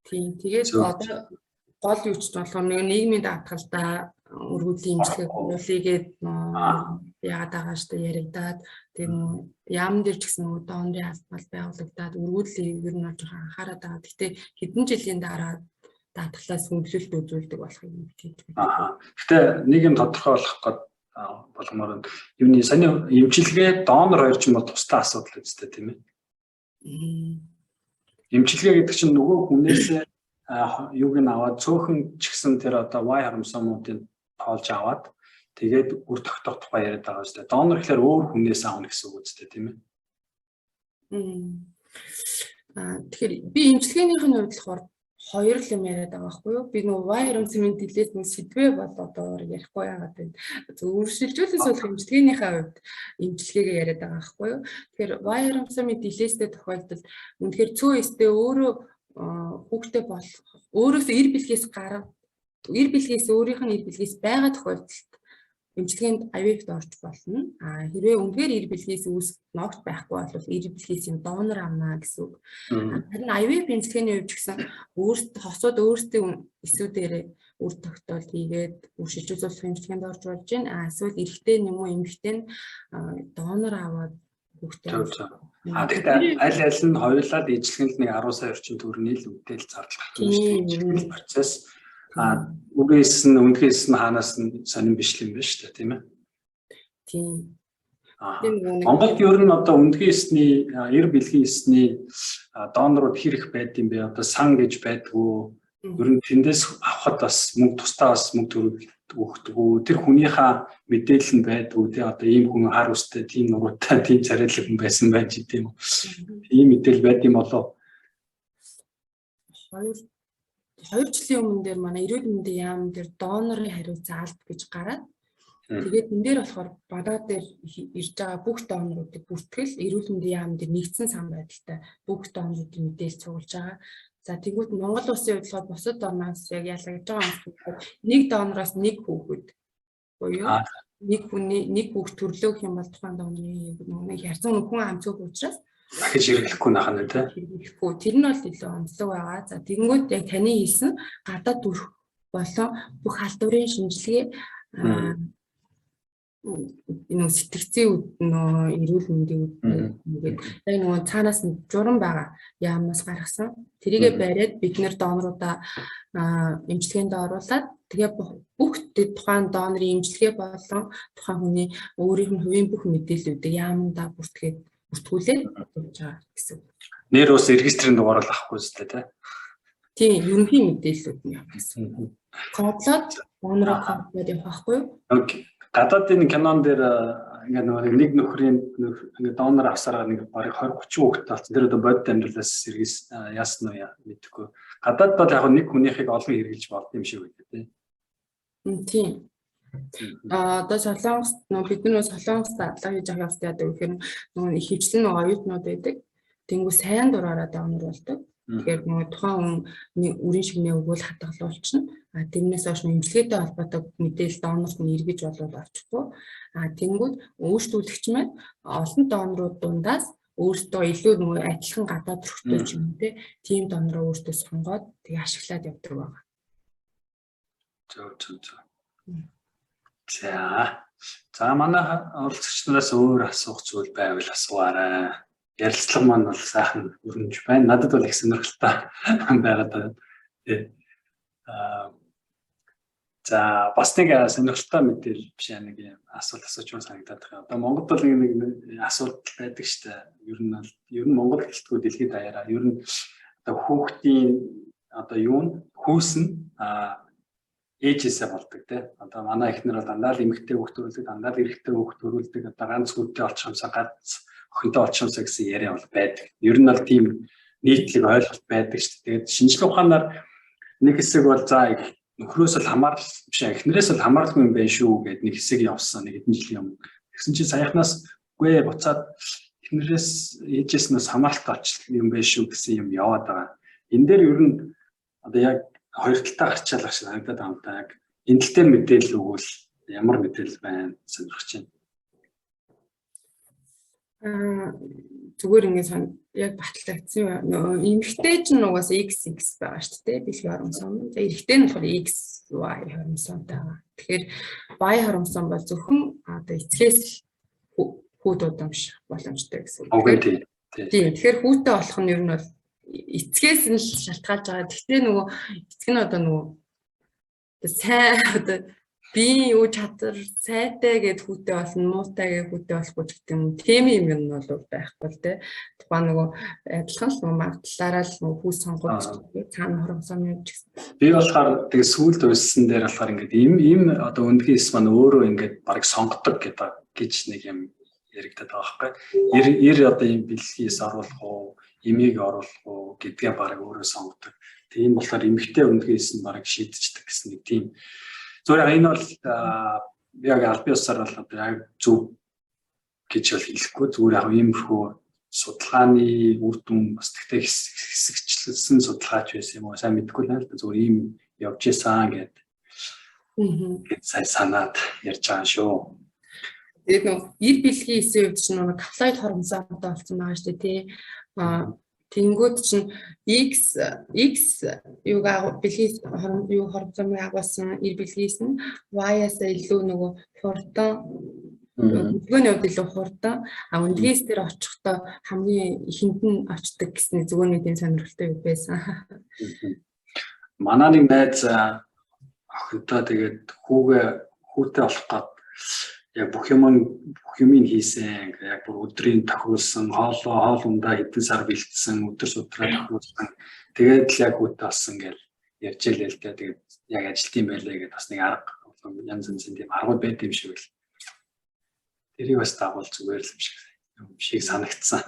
Тийм. Тэгээд одоо гол юу ч болохоор нийгмийн даатгалдаа өргөдлийн имчилгээ хуулигээд яагаад байгаа шүү дээ яригадаад тэр яам дээр ч гэсэн дооны албал байгуулагдаад өргөдлийг ер нь жоохон анхаарал байгаа. Гэхдээ хэдэн жилийн дараа даатгалаас хөнгөлөлт үзүүлдэг болох юм тийм. Гэхдээ нэг юм тодорхойлох гээд болгомоор юуны саний имчилгээ донор хоёр ч юм бол тусдаа асуудал үстэй тийм ээ. Имчилгээ гэдэг чинь нөгөө хүнээс юуг нь аваад цөөхөн ч гэсэн тэр одоо Y хромосомуудын тоолж аваад тэгээд үр тогтоох тухай яриад байгаа шүү дээ. Донор гэхээр өөр хүнээс аавна гэсэн үг үстэй тийм ээ. Тэгэхээр би имчилгээнийх нь хувьд болохоор хоёр л юм яриад байгаа байхгүй юу? Би нөгөө Y хромосомын дэлээс нэг сэдвээ бол одоо ярихгүй яагаад вэ? Өөршилжүүлээс болох имчилгээнийхээ хувьд имчилгээгээ яриад байгаа байхгүй юу? Тэгэхээр Y хромосомын дэлээстэй тохиолдолд үнэхээр цөө эстэй өөрөө хүүхдээ бол өөрөөс эр бэлгээс эр бэлгээс өөрийнх нь эр бэлгээс байгаа тохиолдолд эмчилгээнд IVF-д орж болно. Хэрвээ үнэхээр эр бэлгээс үүсэх ногт байхгүй бол эр бэлгээс юм донор авна гэсэн үг. Харин IVF эмчилгээний хувьд ч гэсэн хосууд өөрсдөө эсүүдээрээ үр тогтоол хийгээд үр шилжүүлэх эмчилгээнд орж болж байна. Эсвэл эрэгтэй нэмүү эмэгтэй нь донор аваад тэгэхээр аль нь хоёулаад ижлэгэнд нэг 10 сая орчим төгрөгийн л үдэл зардал гаргах процесс. Үгээс нь үндгээс нь хаанаас нь сонирн биш юм байна шүү дээ тийм ээ. Тийм. Монголд ер нь одоо үндгээсний эр бэлгийн эсний донорууд хэрэг байд юм бэ? Одоо сан гэж байдгүй. Ер нь тэндээс авахд бас мөнгө тусдаа бас мөнгө төгрөг өгдөг. Тэр хүнийхээ мэдээлэл нь байдгүй тий одоо ийм хүн хар үстэй тийм нуруутай тийм царайлаг хүн байсан байж тийм үү. Ийм мэдээлэл байд юм болоо. 2 жилийн өмнө дээр манай эрүүл мэндийн яам дээр донорын хариу заалт гэж гараад тэгээд энэ дээр болохоор бадаа дээр ирж байгаа бүх доноруудыг бүртгэл эрүүл мэндийн яам дээр нэгдсэн сан байдалтай бүх доноруудын мэдээлэл цуглаж байгаа. За тэгвэл Монгол улсын хувьд болохоор бусад донороос яг ялгаж байгаа юм шиг нэг донороос нэг хүүхэд буюу нэг хүний нэг хүүхд төрлөөх юм бол тухайн донорын нэг хязгаар хүн амцгүй учраас дахиж хэрэглэхгүй нахана тий. Тэр нь бол илүү онцлог байгаа. За тэгэнгүүт яг таны хэлсэн гадаад дүрх болон бүх халдварын шинжилгээ энэ сэтгцийн эрүүл мэндийн ингээд яг нөгөө цаанаас нь журам байгаа яамнаас гаргасан. Тэрийгэ бариад бид нэр доноруудаа эмчилгээнд оруулаад тэгээ бүх тухайн донорын эмчилгээ болон тухайн хүний өөрийнх нь хувийн бүх мэдээллүүдийг яамдаа бүртгээд бүртгүүлээд явж байгаа гэсэн. Нэр ус регистрийн дугаараар авахгүй зү тэ. Тийм, ерөнхий мэдээллүүд нь явуулсан. Кодлоод донороо кодлоод явахгүй юу? Окей. Гадаадын кинон дээр ингээд нэг нөхрийн ингээд донор авсараа нэг барыг 20-30 хүүхэд талцсан. Тэр одоо бодит амьдралаас сэргийс яасан уу мэдэхгүй. Гадаад бол яг нэг хүнийхийг олон хэрэгжилж болд юм шиг үү тий. Тийм. Одоо Солонгост бид нар Солонгост адлаа хийж авах явц яадаг гэхээр нөгөө хөвчлэн оюутнууд байдаг. Тэнгүү сайн дураараа донор болдог. Тэгэхээр нөгөө тухайн хүн үрийн шигнээ өгвөл хадгалуулчихна. Тэрнээс хойш имчилгээтэй холбоотой мэдээлэл донорт нь эргэж болоод авчихгүй. Тэнгүүд өөрчлөлтөгч маань олон донорууд дундаас өөртөө илүү нөгөө адилхан гадаад төрхтэй ч юм те тийм донороо өөртөө сонгоод тэгээ ашиглаад явдаг байгаа. Зөв. За манай оролцогч нараас өөр асуух зүйл байвал асууаарай. Ярилцлага маань бол сайхан өрнөж байна. Надад бол их сонирхолтой байгаад байна. За бас нэг сонирхолтой мэдээлэл биш нэг юм асуулт асууж санагдаад байна. Одоо Монголд бол нэг асуудал байдаг шүү дээ. Ер нь Монгол гэлтгүй дэлхийд даяараа ер нь одоо хүүхдийн одоо юу нь хүүс нь ээжээсээ болдог тий. Одоо манай эхнэр бол дандаа л эмэгтэй хүүхд төрүүлдэг, дандаа л эрэгтэй хүүхд төрүүлдэг. Одоо ганц хүүхдээ олчихсоо ганц охинтой олчихсоо гэсэн яриа бол байдаг. Ер нь бол тийм нийтлэг ойлголт байдаг шүү дээ. Тэгээд шинжлэх ухаанаар нэг хэсэг бол за нөхрөөс л хамаарал биш эхнэрээс л хамааралгүй юм байна шүү гэд нэг хэсэг явсан нэг хэдэн жилийн өмнө. Тэгсэн чинь саяхнаас үгүй буцаад эхнэрээс ээжээснээс хамааралтай очих юм байна шүү гэсэн юм яваад байгаа. Энэ дээр ер нь одоо яг хоёр талтай гарчаалах шиг санагдаад байгаа юм та. Яг энэ тал дээр мэдээлэл өгвөл ямар мэдээлэл байна сонирхож байна. Зүгээр ингээд яг батлагдсан юм. Эмэгтэй ч нугаас XX байгаа шүү дээ. Дэлхийн хоромсон. Эрэгтэй нь болохоор XY хоромсонтой байгаа. Тэгэхээр Y хоромсон бол зөвхөн одоо эцгээс хүүд удамш боломжтой гэсэн. Тийм. Тэгэхээр хүүтэй болох нь ер нь бол эцгээс нь шалтгаалж байгаа. Гэхдээ нөгөө эцэг нь одоо нөгөө сайн одоо би юу чадвар сайтай гэд хүүтэй болно, муутай гэд хүүтэй болохгүй гэдэг юм. Тийм юм нь бол байхгүй л дээ. Тухайн нөгөө адилхан л нөгөө магадлалаараа л нөгөө хүү сонгож цаана хоромсон юм гэсэн. Би болохоор тэгээ сүүлд уйсан дээр болохоор ингээд им одоо өндгийн эс маань өөрөө ингээд барыг сонгодог гэж нэг юм яригдаад байгаа байхгүй. Ир одоо юм бэлгээс оруулах уу, имийг оруулах уу гэдгээ барыг өөрөө сонгодог. Тийм болохоор эмэгтэй өндгийн эс нь барыг шийдчихдэг гэсэн нэг тийм. Зүгээр энэ бол яг аль биесээр бол одоо яг зөв гэж бол хэлэхгүй зүгээр яг иймэрхүү судалгааны үр дүн бас тэгтээ хэсэгчлсэн судалгаач байсан юм уу сайн мэдэхгүй байна л да зүгээр ийм явж ийсэн гэд сайн санаад ярьж байгаа шүү. Тэгээд нөгөө ир бэлгийн эсийн хувьд чинь нөгөө каплайд хоромсонтой болсон байгаа шүү дээ тий. Тэнгүүд чинь X юугаа бэлгийн юу хоромцомыг агуулсан ир бэлгээс нь Y-аас илүү нөгөө хурдан өндгөөний хувьд илүү хурдан өндгээс дээр очихдоо хамгийн ихэнд нь очдог гэсэн зүгээр нэг тийм сонирхолтой юм байсан. Манай нэг найз охинтой тэгээд хүүтэй болох гад яг бүх юмыг хийсэн яг бүр өдрийн тохируулсан хоол ундаа хэдэн сар бэлдсэн өдөр судраа тохируулсан тэгээд л яг хүүтэй болсон гэж ярьж илээ л дээ. Тэгээд яг ажилт юм байлаа гэдээ бас нэг арга янз янзын тийм аргууд байт юм шиг л тэрийг бас дагуул зүгээр л юм шиг санагдсан.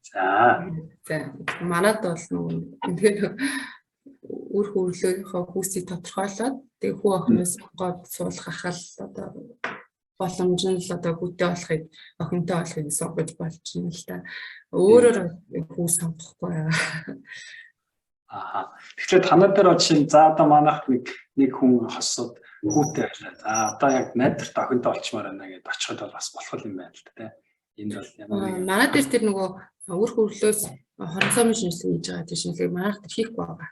За манад бол нөгөө үр хөвлөөхөө хүүсийг тодорхойлоод тэгээ хүү охиноос гоод суулгах л одоо боломж нь л одоо хүүтэй болохыг охинтой болохыг сонгож болж байна л та. Өөрөөр хүү сонгохгүй байгаа. Тэгэхээр танаа дээр жишээ за одоо манайх нэг хүн хосууд хүүтэй байлаа. За одоо яг найдварт охинтой болчмаар байна гэдээ очиход бол бас болох юм байна л да. Энэ бол ямар манай дээр тэр нөгөө үр хөвлөөс хоромсомын шинжилгээ хийж байгаа тийм шинжилгээ манайх хийх байгаа.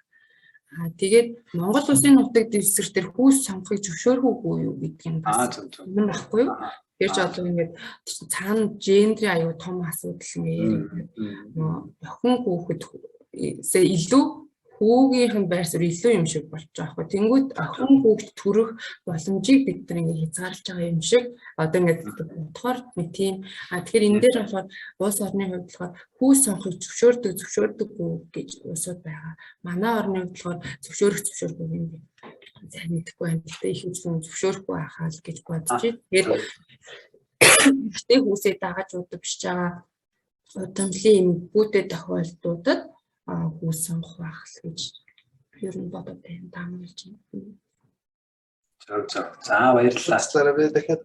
Тэгээд Монгол улсын нутаг дэвсгэр дээр хүүс сонгохыг зөвшөөрөхгүй юу гэдэг юм бас юм баггүй юу? Тэр ч одоо ингээд цаана гендрийн аюу том асуудал ингээд охин хүүхэдсээ илүү хүүгийнх нь байр суурь илүү юм шиг болж байгаа хгүй. Тэнгүүд охин хүүхд төрөх боломжийг бид нар ингээд хязгаарлаж байгаа юм шиг одоо ингээд бодохоор нэг тийм тэгэхээр энэ дээр болохоор улс орны хувьд болохоор хүүс сонгохыг зөвшөөрдөггүй гэж усууд байгаа. Манай орны хувьд болохоор зөвшөөрөхгүй юм би. Сайн мэдэхгүй байна. Гэхдээ их үзсэн зөвшөөрөхгүй байхаа л гэж бодож байна. Тэгэхээр ихтэй хүүсээ дагаж удавж байгаа удамлын юм бүтэд тохиолдлуудад хүүс сонгох байх л гэж ер нь бодоод байна. Таамаглаж байна. За баярлалаа. Би дахиад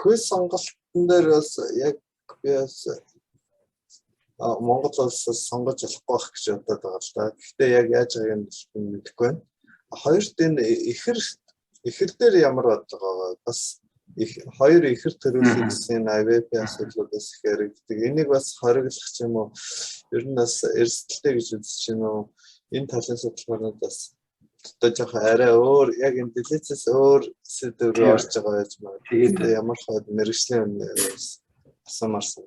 хүүс сонголтын дээр бас яг IVF-ээс Монгол улсаас сонгож болохгүй байх гэж бодоод байгаа л да. Гэхдээ яг яаж байгааг нь мэдэхгүй байна. Хоёрт энэ ихэр дээр ямар бодлого байгаа? Бас хоёр ихэр төрүүлэх гэсэн IVF асуудлуудаас их яригддаг. Энийг бас хориглох ч юм уу? Ер нь бас эрсдэлтэй гэж үзэж байна уу? Энэ талын судалгаануудаас одоо жоохон арай өөр яг энэ дэлгэцээс өөр сэдв рүү орж байгаа байж магадгүй. Тэгээд ямар хаад мэрэгжлийн асуумарсан.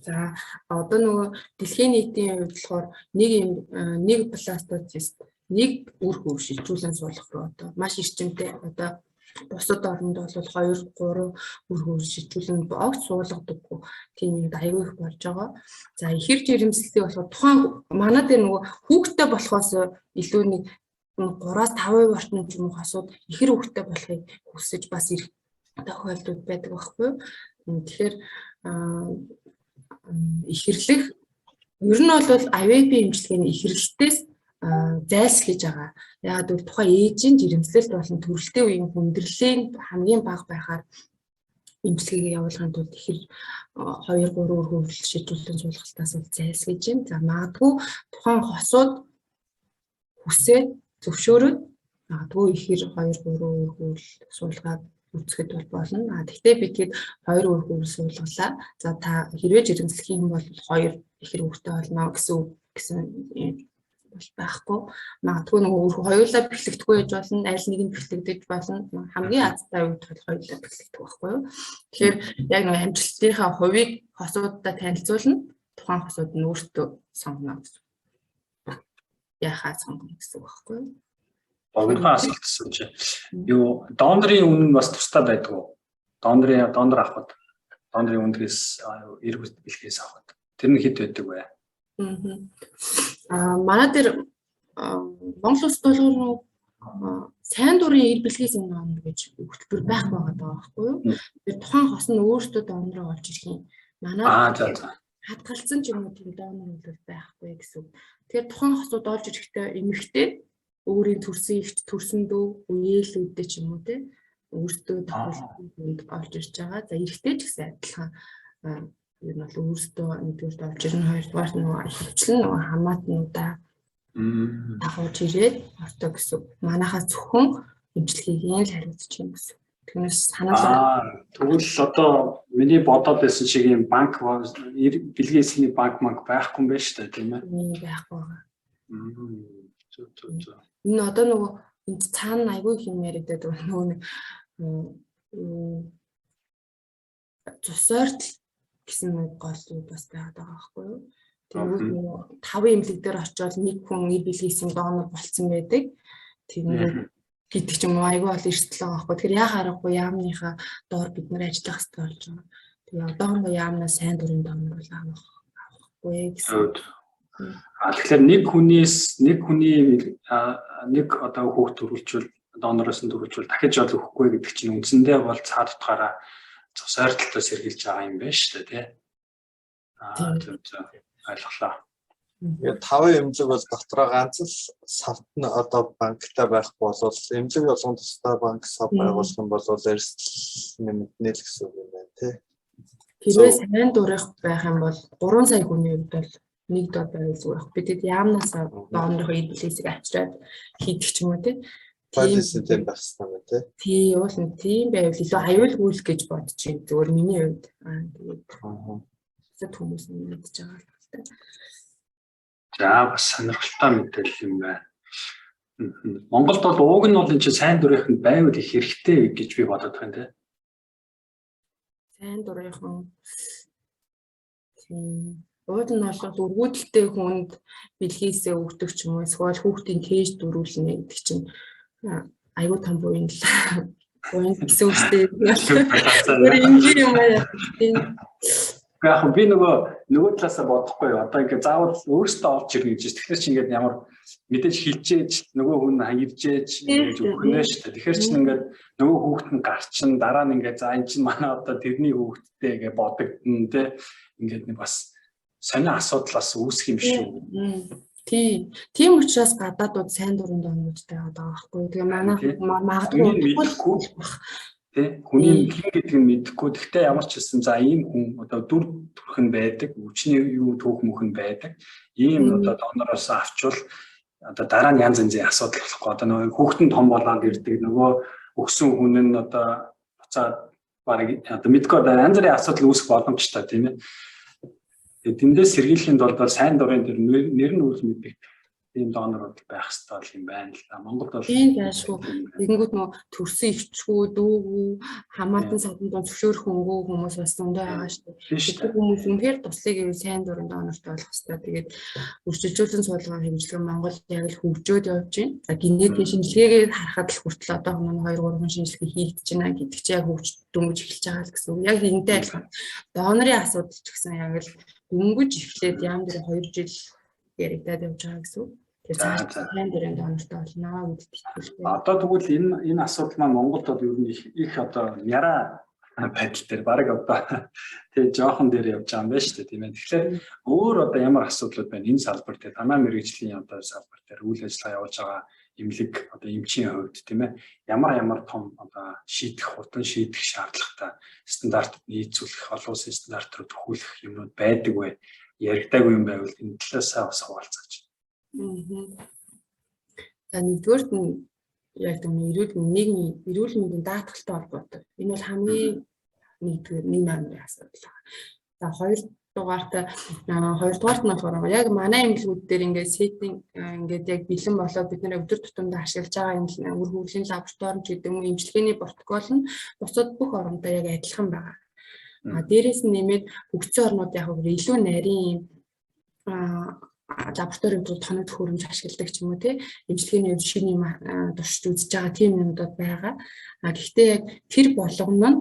За одоо нөгөө дэлхийн нийтийн хувьд болохоор нэг пластоцист нэг үр хөв шилжүүлэн суулгах руу одоо маш эрчимтэй одоо бусад орнд бол 2 3 үр хөв шилжүүлэн огт суулгадаггүй тийм юм аюул их болж байгаа. За ихэр жирэмслэлийг болохоор тухайн манай дээр нөгөө хүүхдтэй болохоос илүү нэг 3-5% орчим ч юм уу хасууд ихэр хүүхдтэй болохыг хүсэж бас ирэх тохиолдол байдаг байхгүй юу. Тэгэхээр ихэрлэх ер нь бол IVF эмчилгээний ихэрлэлтээс зайлсхийж байгаа. Яг бол тухайн ээжийн жирэмслэлт болон төрөлтийн үеийн хүндрэлийн хамгийн бага байхаар эмчилгээгээ явуулахын тулд ихэр 2-3 үр хөв шилжүүлэн суулгалтаас зайлсхийж байна. За магадгүй тухайн хосууд хүсээд зөвшөөрөөд магадгүй ихэр 2-3 үр хөв суулгаад үзэхэд болно. Гэхдээ бид гээд 2 үр хөв суулгалаа. За та хэрвээ жирэмслэх юм бол 2 ихэр хүүхдтэй болно гэсэн байхгүй. Магадгүй нөгөө хоёулаа бэхлэгдэхгүй байж болно, аль нэг нь бэхлэгдэж болно. Хамгийн азтай үед бол хоёулаа бэхлэгдэх байхгүй юу. Тэгэхээр яг нөгөө амжилтынхаа хувийг хосуудтай танилцуулна. Тухайн хосууд нь өөртөө сонгоно гэсэн. Яхаа сонгоно гэсэн үг байхгүй юу. Богино асуултсан чи. Юу донорын үнэ нь бас тустай байдаг уу? Донор авахд донорын үнээс эргүүл бэлгээс авахд. Тэр нь хэд байдаг вэ? Манай дээр Монгол Улс долгоор сайн дурын эр бэлгээс юм аана гэж хөтөлбөр байх байгаа даа байхгүй юу? Тэр тухайн хос нь өөртөө донороо олж ирэх юм. Манай хадгалсан ч юм уу тийм донор бол байхгүй гэсэн. Тэгэхээр тухайн хосууд олж ирэхдээ эмэгтэй өөрийн төрсөн ихт төрсөн дөө үеэлүүдтэй ч юм уу те өөртөө тохиолдолд олж ирж байгаа. За эрэгтэй ч гэсэн адилхан ер нь бол өөртөө нэгдүгээр олж ирнэ, хоёрдугаар нь хөвчлэн хамаатнуудаа дагуулж ирээд орто гэсэн. Манайхаас зөвхөн эмчилгээгийн л хариуцж юм гэсэн. Тэгнээс санаалаа. Тэгвэл одоо миний бодоод байсан шиг юм банк бэлгээсний банк байхгүй юм байна шүү дээ тийм ээ. Байхгүй байгаа. Энэ одоо нөгөө энд цаана айгүй их юм яриад байдаг нөгөө цусорт гэсэн нэг гол үг бас байгаад байгаа байхгүй юу. Тэгээд нөгөө 5 эмнэлэг дээр очиод нэг хүн эр бэлгээсэн донор болцсон байдаг. Тэгээд гэдэг ч юм уу айгүй бол эрсдэл байгаа байхгүй. Тэгэхээр яа харахгүй яамныхаа доор бид нэр ажиллах хэрэгтэй болж байгаа. Тэгээд одоогоо яамнаа сайн дурын донор бол авахгүй гэсэн. Тэгэхээр нэг одоо хүүхд төрүүлчихвэл донороос нь төрүүлчихвэл дахиж ол өгөхгүй гэдэг чинь үндсэндээ бол цаад утгаараа цус ойртолтой сэргийлж байгаа юм байна шүү дээ тий. Ойлголоо. Тэгээд 5 эмнэлэг бол дотроо ганц л савт нь одоо банктай байхгүй бол эмнэлэг болгон тусдаа банк сав байгуулах юм бол эрсдэл нэмэгдэнэ л гэсэн үг юм байна тий. Хэрвээ сайн дурах байх юм бол 3 сая хүний хувьд бол нэг дор байвал зүгээр ах. Бид яамнаас донорын ир бэлгээсийг авчираад хийдэг ч юм уу тий. Тийм байх хэрэгтэй байна тий. Тий, уул нь тийм байвал илүү аюулгүй гэж бодож байна. Зүгээр миний хувьд тэгээд хүмүүс нь мэдж байгаа л байна. За бас сонирхолтой мэдээлэл юм байна. Монголд бол ууг нь бол энэ чинь сайн дурынханд байвал их хэрэгтэй гэж би бодоод байна тий. Сайн дурынхан ууд нь бол өргөдөлтэй хүнд бэлгээсээ өгдөг ч юм уу эсвэл хүүхдийн тээж дөрүүлнэ гэдэг чинь айгүй том буйн л буйн гэсэн үгтэй. Тэр ингийн юм аа. Яг би нөгөө талаасаа бодохгүй юу. Одоо ингээ заавал өөрөөсөө олж ирнэ гэж. Тэгэхээр чи ингээд ямар мэдээж хилжээж нөгөө хүн хаяржээж ингэж өгнө шүү дээ. Тэгэхээр чи ингээд нөгөө хүүхэд нь гарчин дараа нь ингээ за энэ чинь манай одоо тэрний хүүхэдтэй гэж бодогдно те. Ингээд нэг бас сонио асуудлаас үүсэх юм шүү. Тийм учраас гадаадууд сайн дурын доноруудтай байгаа байхгүй. Тэгээ манай магадгүй Тэ хүний хэн гэдэг нь мэдэхгүй. Гэхдээ ямар ч хэлсэн за ийм хүн одоо дүр төрх нь байдаг, өчний юу түүх мөх нь байдаг. Ийм одоо донороос авчвал одоо дараа нь янз янзын асуудал болохгүй. Одоо нөгөө хүүхдэн том болоод ирдэг, нөгөө өгсөн хүн нь одоо буцаад бараг одоо мэдгүй одоо янз бүрийн асуудал үүсэх боломжтой тийм ээ. Тэндээс сэргийлэхийн тулд бол сайн дурын тэр нэр нь үл мэддэг ийм донорууд байх хэрэгтэй юм байна л да. Монголд бол тийм байшгүй. Тэгэнгүүт нөө төрсөн ихчгүй, дүүгүү, хамаатан саданд зөвшөөрөх хөнгөө хүмүүс бас зөндөө байгаа шүү дээ. Хүмүүс үнэхээр туслахыг ивэл сайн дурын донортой болох хэрэгтэй. Тэгээд үржилжүүлэн суулгын хэмжлэг Монгол яг л хөгжөөд явж байна. За генетикийн шинжилгээгээр харахад л хүртэл одоо 2-3 шинжилгээ хийгдэж байна гэдэг чинь яг хөгж дөнгөж эхэлж байгаа л гэсэн үг. Яг энэтэй адилхан донорын асуудал ч гэсэн яг л дөнгөж эхлээд ям дээр 2 жил яригдаад явж байгаа гэсэн үг. Тэгээд сайн дурын донортой болно гэдэгт итгэлтэй. Одоо тэгвэл энэ асуудал маань Монголд бол ер нь их одоо яра байдал дээр баг одоо тэгээ жоохон дээр явж байгаа юм байна шүү дээ тийм ээ. Тэгэхээр өөр одоо ямар асуудлууд байна энэ салбар дээр танай мэргэжлийн одоо салбар дээр үйл ажиллагаа явуулж байгаа эмнэлэг одоо эмчийн хувьд тийм ээ. Ямар том одоо хурдан шийдэх шаардлагатай стандартд нийцүүлэх, олон улсын стандарт руу төхүүлэх юмнууд байдаг вэ? Яригдаагүй юм байвал энэ талаасаа бас хуваалцаач. За нэгдүгээр нь яг тийм эрүүл мэндийн даатгалтай холбоотой. Энэ бол хамгийн нэгдүгээр номер асуудал. За хоёрдугаарт нь болохоор яг манай эмнэлгүүд дээр ингээд сеттинг ингээд яг бэлэн болоод бид нэр өдөр тутамдаа ашиглаж байгаа үр хөвглийн лаборатори ч гэдэг юм эмчилгээний протокол нь бусад бүх орнуудаа яг адилхан байгаа. Дээрээс нь нэмээд хөгжсөн орнууд яг илүү нарийн лабораторийн тоног төхөөрөмж ашигладаг ч юм уу тий эмчилгээний шиний туршиж үзэж байгаа тийм юмнууд байгаа. Гэхдээ яг тэр болгоно нь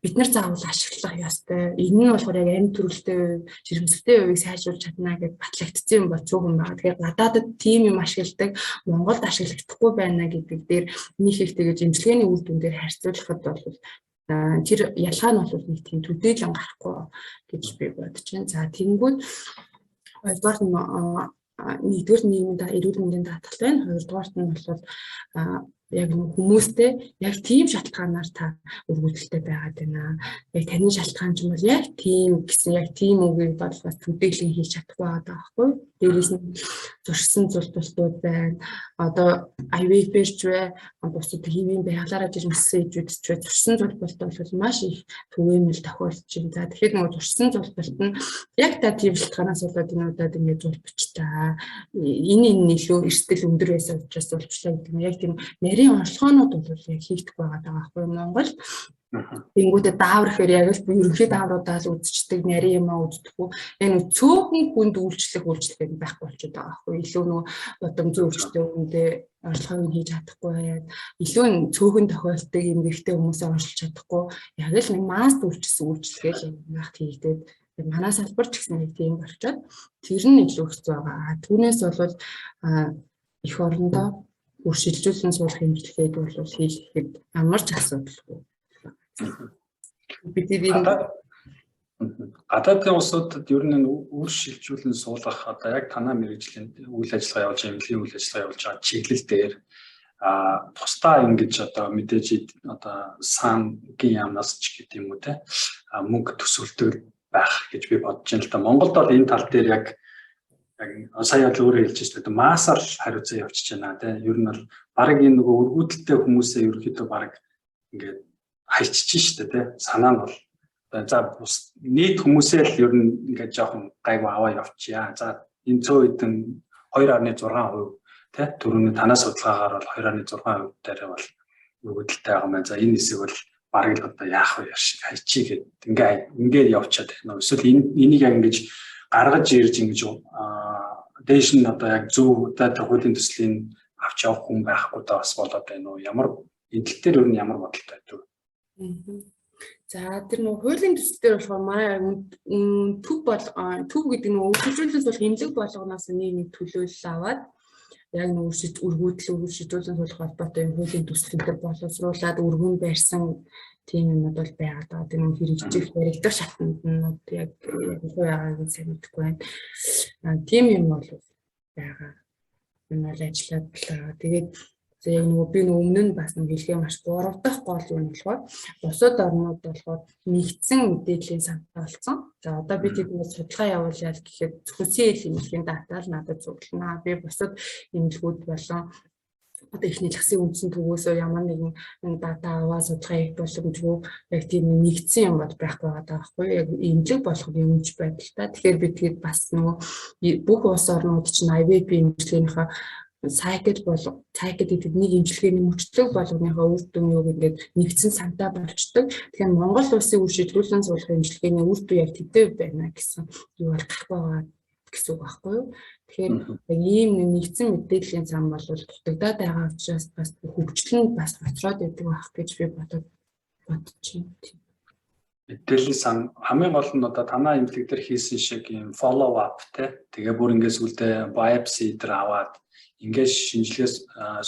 бид нар заавал ашиглах ёстой. Энэ нь болохоор яг амь төрөлтэй жирэмслэлтэй үеийг сайжруулж чадна гэж батлагдсан юм бол зөвхөн байгаа. Тэгэхээр гадаадд тийм юм ашигладаг, Монголд ашиглагдахгүй байна гэдэг дээр нэг их тэгэж эмчилгээний үр дүн дээр харьцуулахад бол тэр ялгаа нь бол нэг тийм төдийлөн гарахгүй гэж би бодож байна. За тэгэнгүүт нэгдүгээр нийгмийн эрүүл мэндийн даатгалт байна. Хоёрдугаарт нь бол яг хүмүүстэй яг тийм шалтгаанаар та өргөдөлтэй байгаад байна. Яг таны шалтгаан ч юм бол яг тийм гэсэн яг тийм үгийг бол бас төдийлөн хийж чадахгүй байгаа байхгүй. Дээрээс нь зуршсан зүйлтүүд байна. Одоо IVF-ч вэ, бусад хэвийн байгалаараа жирэмсэн ээжүүд ч вэ зуршсан зүйлтүүд бол маш их түгээмэл тохиолдож байна. За тэгэхээр нөгөө зуршсан зүйлтүүд нь яг та тийм шалтгаанаас болоод энэ удаад ингэ зулбчтаа. Энэ илүү эрсдэл өндөр байсан учраас зулбчлаа гэдэг нь яг тийм нарийн онцлогоонууд бол яг хийгдэх байгаа байхгүй Монгол. Тэнгүүтээ даавар гэхээр яг л ерөнхий даавруудаа л үзчихдэг нарийн юм үздэхгүй. Энэ цөөхөн хүнд үйлчлэх байхгүй болчиход байгаа байхгүй. Илүү нөгөө бодомжийн үйлчлэлтэй хүндээ онцлогыг хийж чадахгүй яг илүү цөөхөн тохиолддог юм гихтэй хүмүүсээ онцлж чадахгүй. Яг л нэг масс үйлчлэгээ л яг хийгдээд манай салбар ч гэсэн нэг тийм болчиход тэр нь илүү хэцүү байгаа. Түүнээс бол их орондоо үршилжүүлэн суулгах хэмжлэгийг бол хийхэд ямар ч асуудалгүй. Гадаадын улсуудад ер нь үршилжүүлэн суулгах одоо яг танай мэргэжлийн үйл ажиллагаа явуулж байгаа, эмнэлгийн үйл ажиллагаа явуулж байгаа чиглэл дээр тусдаа ингэж одоо мэдээж одоо сангийн яамнаас ч гэдэг юм уу те мөнгө төсөлтөд байх гэж би бодож байна л да. Монголд бол энэ тал дээр яг сая л өөрөө хэлж байна. Маасаар хариуцаа явчихж байна те. Ер нь бол баг энэ нөгөө өргөдөлтэй хүмүүсээ ерөөхдөө баг ингээд хайчиж штэ те. Санаа нь бол за нийт хүмүүсээ л ер нь ингээд жоохон гайгүй аваа явчихъя. За энэ цөө хэдэн 2.6% те түрүүний танаас судалгаагаар бол 2.6% дээр бол өргөдөлтэй байгаа юм байна. За энэ хэсэг бол бараг л одоо яах вэ шиг хайчий гэдэг ингээд явчихад байна. Эсвэл энийг яг ингэж гаргаж ирж ингэж дээш нь одоо яг зөв одоо хуулийн төслийн авч явах хүн байхгүй даа бас болоод байна уу? Ямар энэ тал дээр өөр нь ямар бодолтой байдаг вэ? За тэр нөгөө хуулийн төсөл дээр болохоор манай төв гэдэг нь үргэлжлүүлэлт бол хэмжлэг болгоноос нэг төлөөлөл аваад яг нөгөө үргэлжлүүлэн суулгах холбоотой хуулийн төслүүдээр боловсруулад өргөн барьсан тийм юмуд бол байгаад байгаа. Тэр нөгөө хэрэгжих баригдах шатнд нь яг юу яагааг нь сайн мэдэхгүй байна. Тийм юм бол байгаа. Энэ бол ажиллаад байгаа. Тэгээд За яг нөгөө би өмнө нь бас нэг хэлгээ маш 3 дахь гол юу нь болохоор бусад орнууд болохоор нэгдсэн мэдээллийн сантай болсон. За одоо би тэднээс судалгаа явуулаад гэхэд зөвхөн эмнэлгийн дата л надад зөвлөнө. Би бусад эмнэлгүүд болон одоо их нийлхсэн үндсэн төвөөсөө ямар нэгэн дата аваа судалгаа хийх боломжгүй яг тийм нэгдсэн юм бол байхгүй байгаа байхгүй яг эмнэлэг болох юмж байдалтай. Тэгэхээр би тэгээд бас нөгөө бүх улс орнууд чинь IVP эмнэлгийнхаа сайкл болов сайкл гэдэг нэг эмчилгээний мөчлөг болгоныхоо үр дүн юу гэдэг нэгдсэн сантай болчдөг. Тэгэхээр Монгол улсын үр шийдвэрлэн суулгах эмчилгээний үр дүн яг тэтэй байна гэсэн юу бол гарах байгаа гэсэн үг байхгүй юу? Тэгэхээр яг ийм нэгдсэн мэдээллийн зам бол дутагдаад байгаа учраас бас хөгжил нь бас хоцроод идэг байх гэж би бодож байна. Мэдээллийн сан хамгийн гол нь одоо танаа эмнэлэг дээр хийсэн шиг юм follow up тэгээ бүр ингээс үлдээ biopsy дээр аваад ингээд шинжилгээс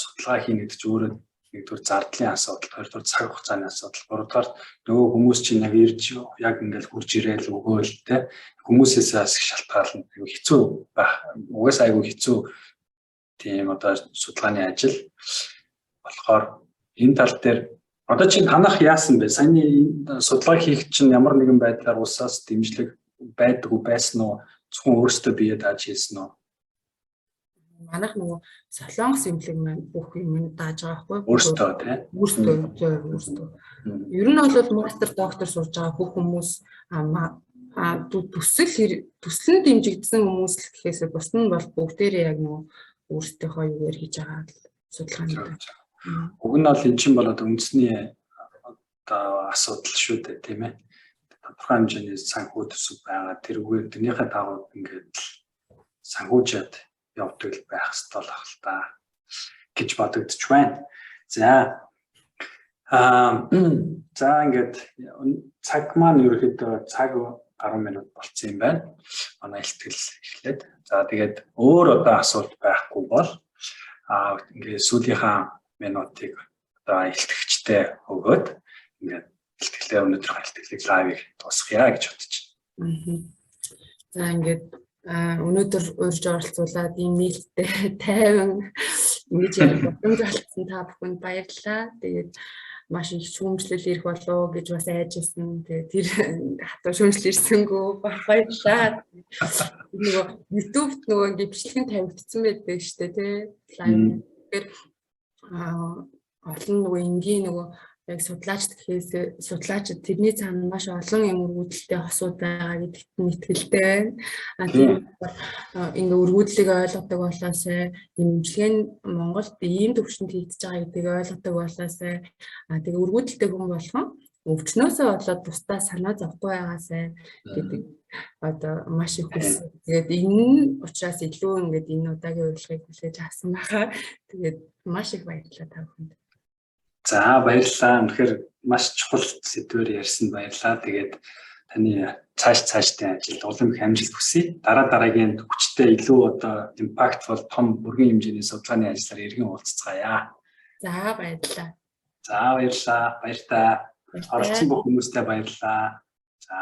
судалгаа хийнэ гэдэг чинь өөрөө нэгдүгээр зардлын асуудал, хоёрдугаар цаг хугацааны асуудал, гуравдугаар нөгөө хүмүүс чинь яг ирж яг ингээд хурж ирээл өгөөл хүмүүсээс бас шалтгаална. Айгу хэцүү байх. Угаас айгу хэцүү тийм одоо судалгааны ажил болохоор энэ тал дээр одоо чинь танах яасан бэ? Саяны судалгаа хийх чинь ямар нэгэн байдлаар улсаас дэмжлэг байдгүй байсан уу? Зөвхөн өөрөөсөө бие дааж хийсэн үү? Манайх нөгөө солонгос эмнэлэг маань бүх юм дааж байгаа байхгүй юу? Өөрөөсөө тийм. Өөрөөсөө. Ер нь бол мастер доктор сурж байгаа бүх хүмүүс төсөл нь дэмжигдсэн хүмүүс л гэхээс бус нь бол бүгдээрээ яг нөгөө өөрсдийнхөө юугаар хийж байгаа судалгааны. Уг нь бол эн чинь бол одоо үндэсний одоо асуудал шүү дээ тийм ээ. Тодорхой хэмжээний санхүү төсөв байгаа. Тэрүүгээр тэрнийхээ дагуу ингээд санхүүжээд явдаг байх ёстой л ах л та гэж бодогдож байна. За ингээд цаг маань ерөөхдөө цаг 10 минут болцсон юм байна. Манай ихтгэл эхлээд. За тэгээд өөр одоо асуулт байхгүй бол ингээд сүүлийнхаа минутыг одоо илтгэгчтэй өгөөд ингээд илтгэлээ өнөөдрийнхөө илтгэлийг лайвыг дуусгая гэж бодож байна. За ингээд өнөөдөр урьж оролцуулаад ийм нээлттэй тайван ингэж ярих боломж олгосон та бүхэнд баярлалаа. Тэгээд маш их шүүмжлэл ирэх болов гэж бас айжсэн. Тэгээд тэр хатуу шүүмжлэл ирсэнгүү баярлалаа. Нөгөө YouTube-д нөгөө ингэ бичлэг тавигдсан байдаг шүү дээ тий. Лайв. Тэгэхээр олон нөгөө энгийн нөгөө яг судлаачид тэрний цаана маш олон юм өргөдөлтэй хосууд байгаа гэдэгт нь итгэлтэй байна. Тийм ингээ өргөдлийг ойлгодог болоосай эмчилгээ нь Монголд ийм төвшөнд хийгдэж байгаа гэдгийг ойлгодог болоосай тэгээ өргөдөлтэй хүн болгон өвчнөөсөө болоод бусдаа санаа зовхгүй байгаасай гэдэг одоо маш их хүссэн. Тэгээд энэ учраас илүү ингээд энэ удаагийн урилгыг хүлээж авсан байгаа. Тэгээд маш их баярлалаа та бүхэнд. За баярлалаа. Үнэхээр маш чухал сэдвээр ярьсан баярлалаа. Тэгээд таны цаашдын ажил улам их амжилт хүсье. Дараагийн хүчтэй илүү одоо импактфул том бүргийн хэмжээний судалгааны ажлаар иргэн уулзцгаая. За баярлалаа. За баярлалаа. Баяр таа. Оролцсон бүх хүмүүстээ баярлалаа. За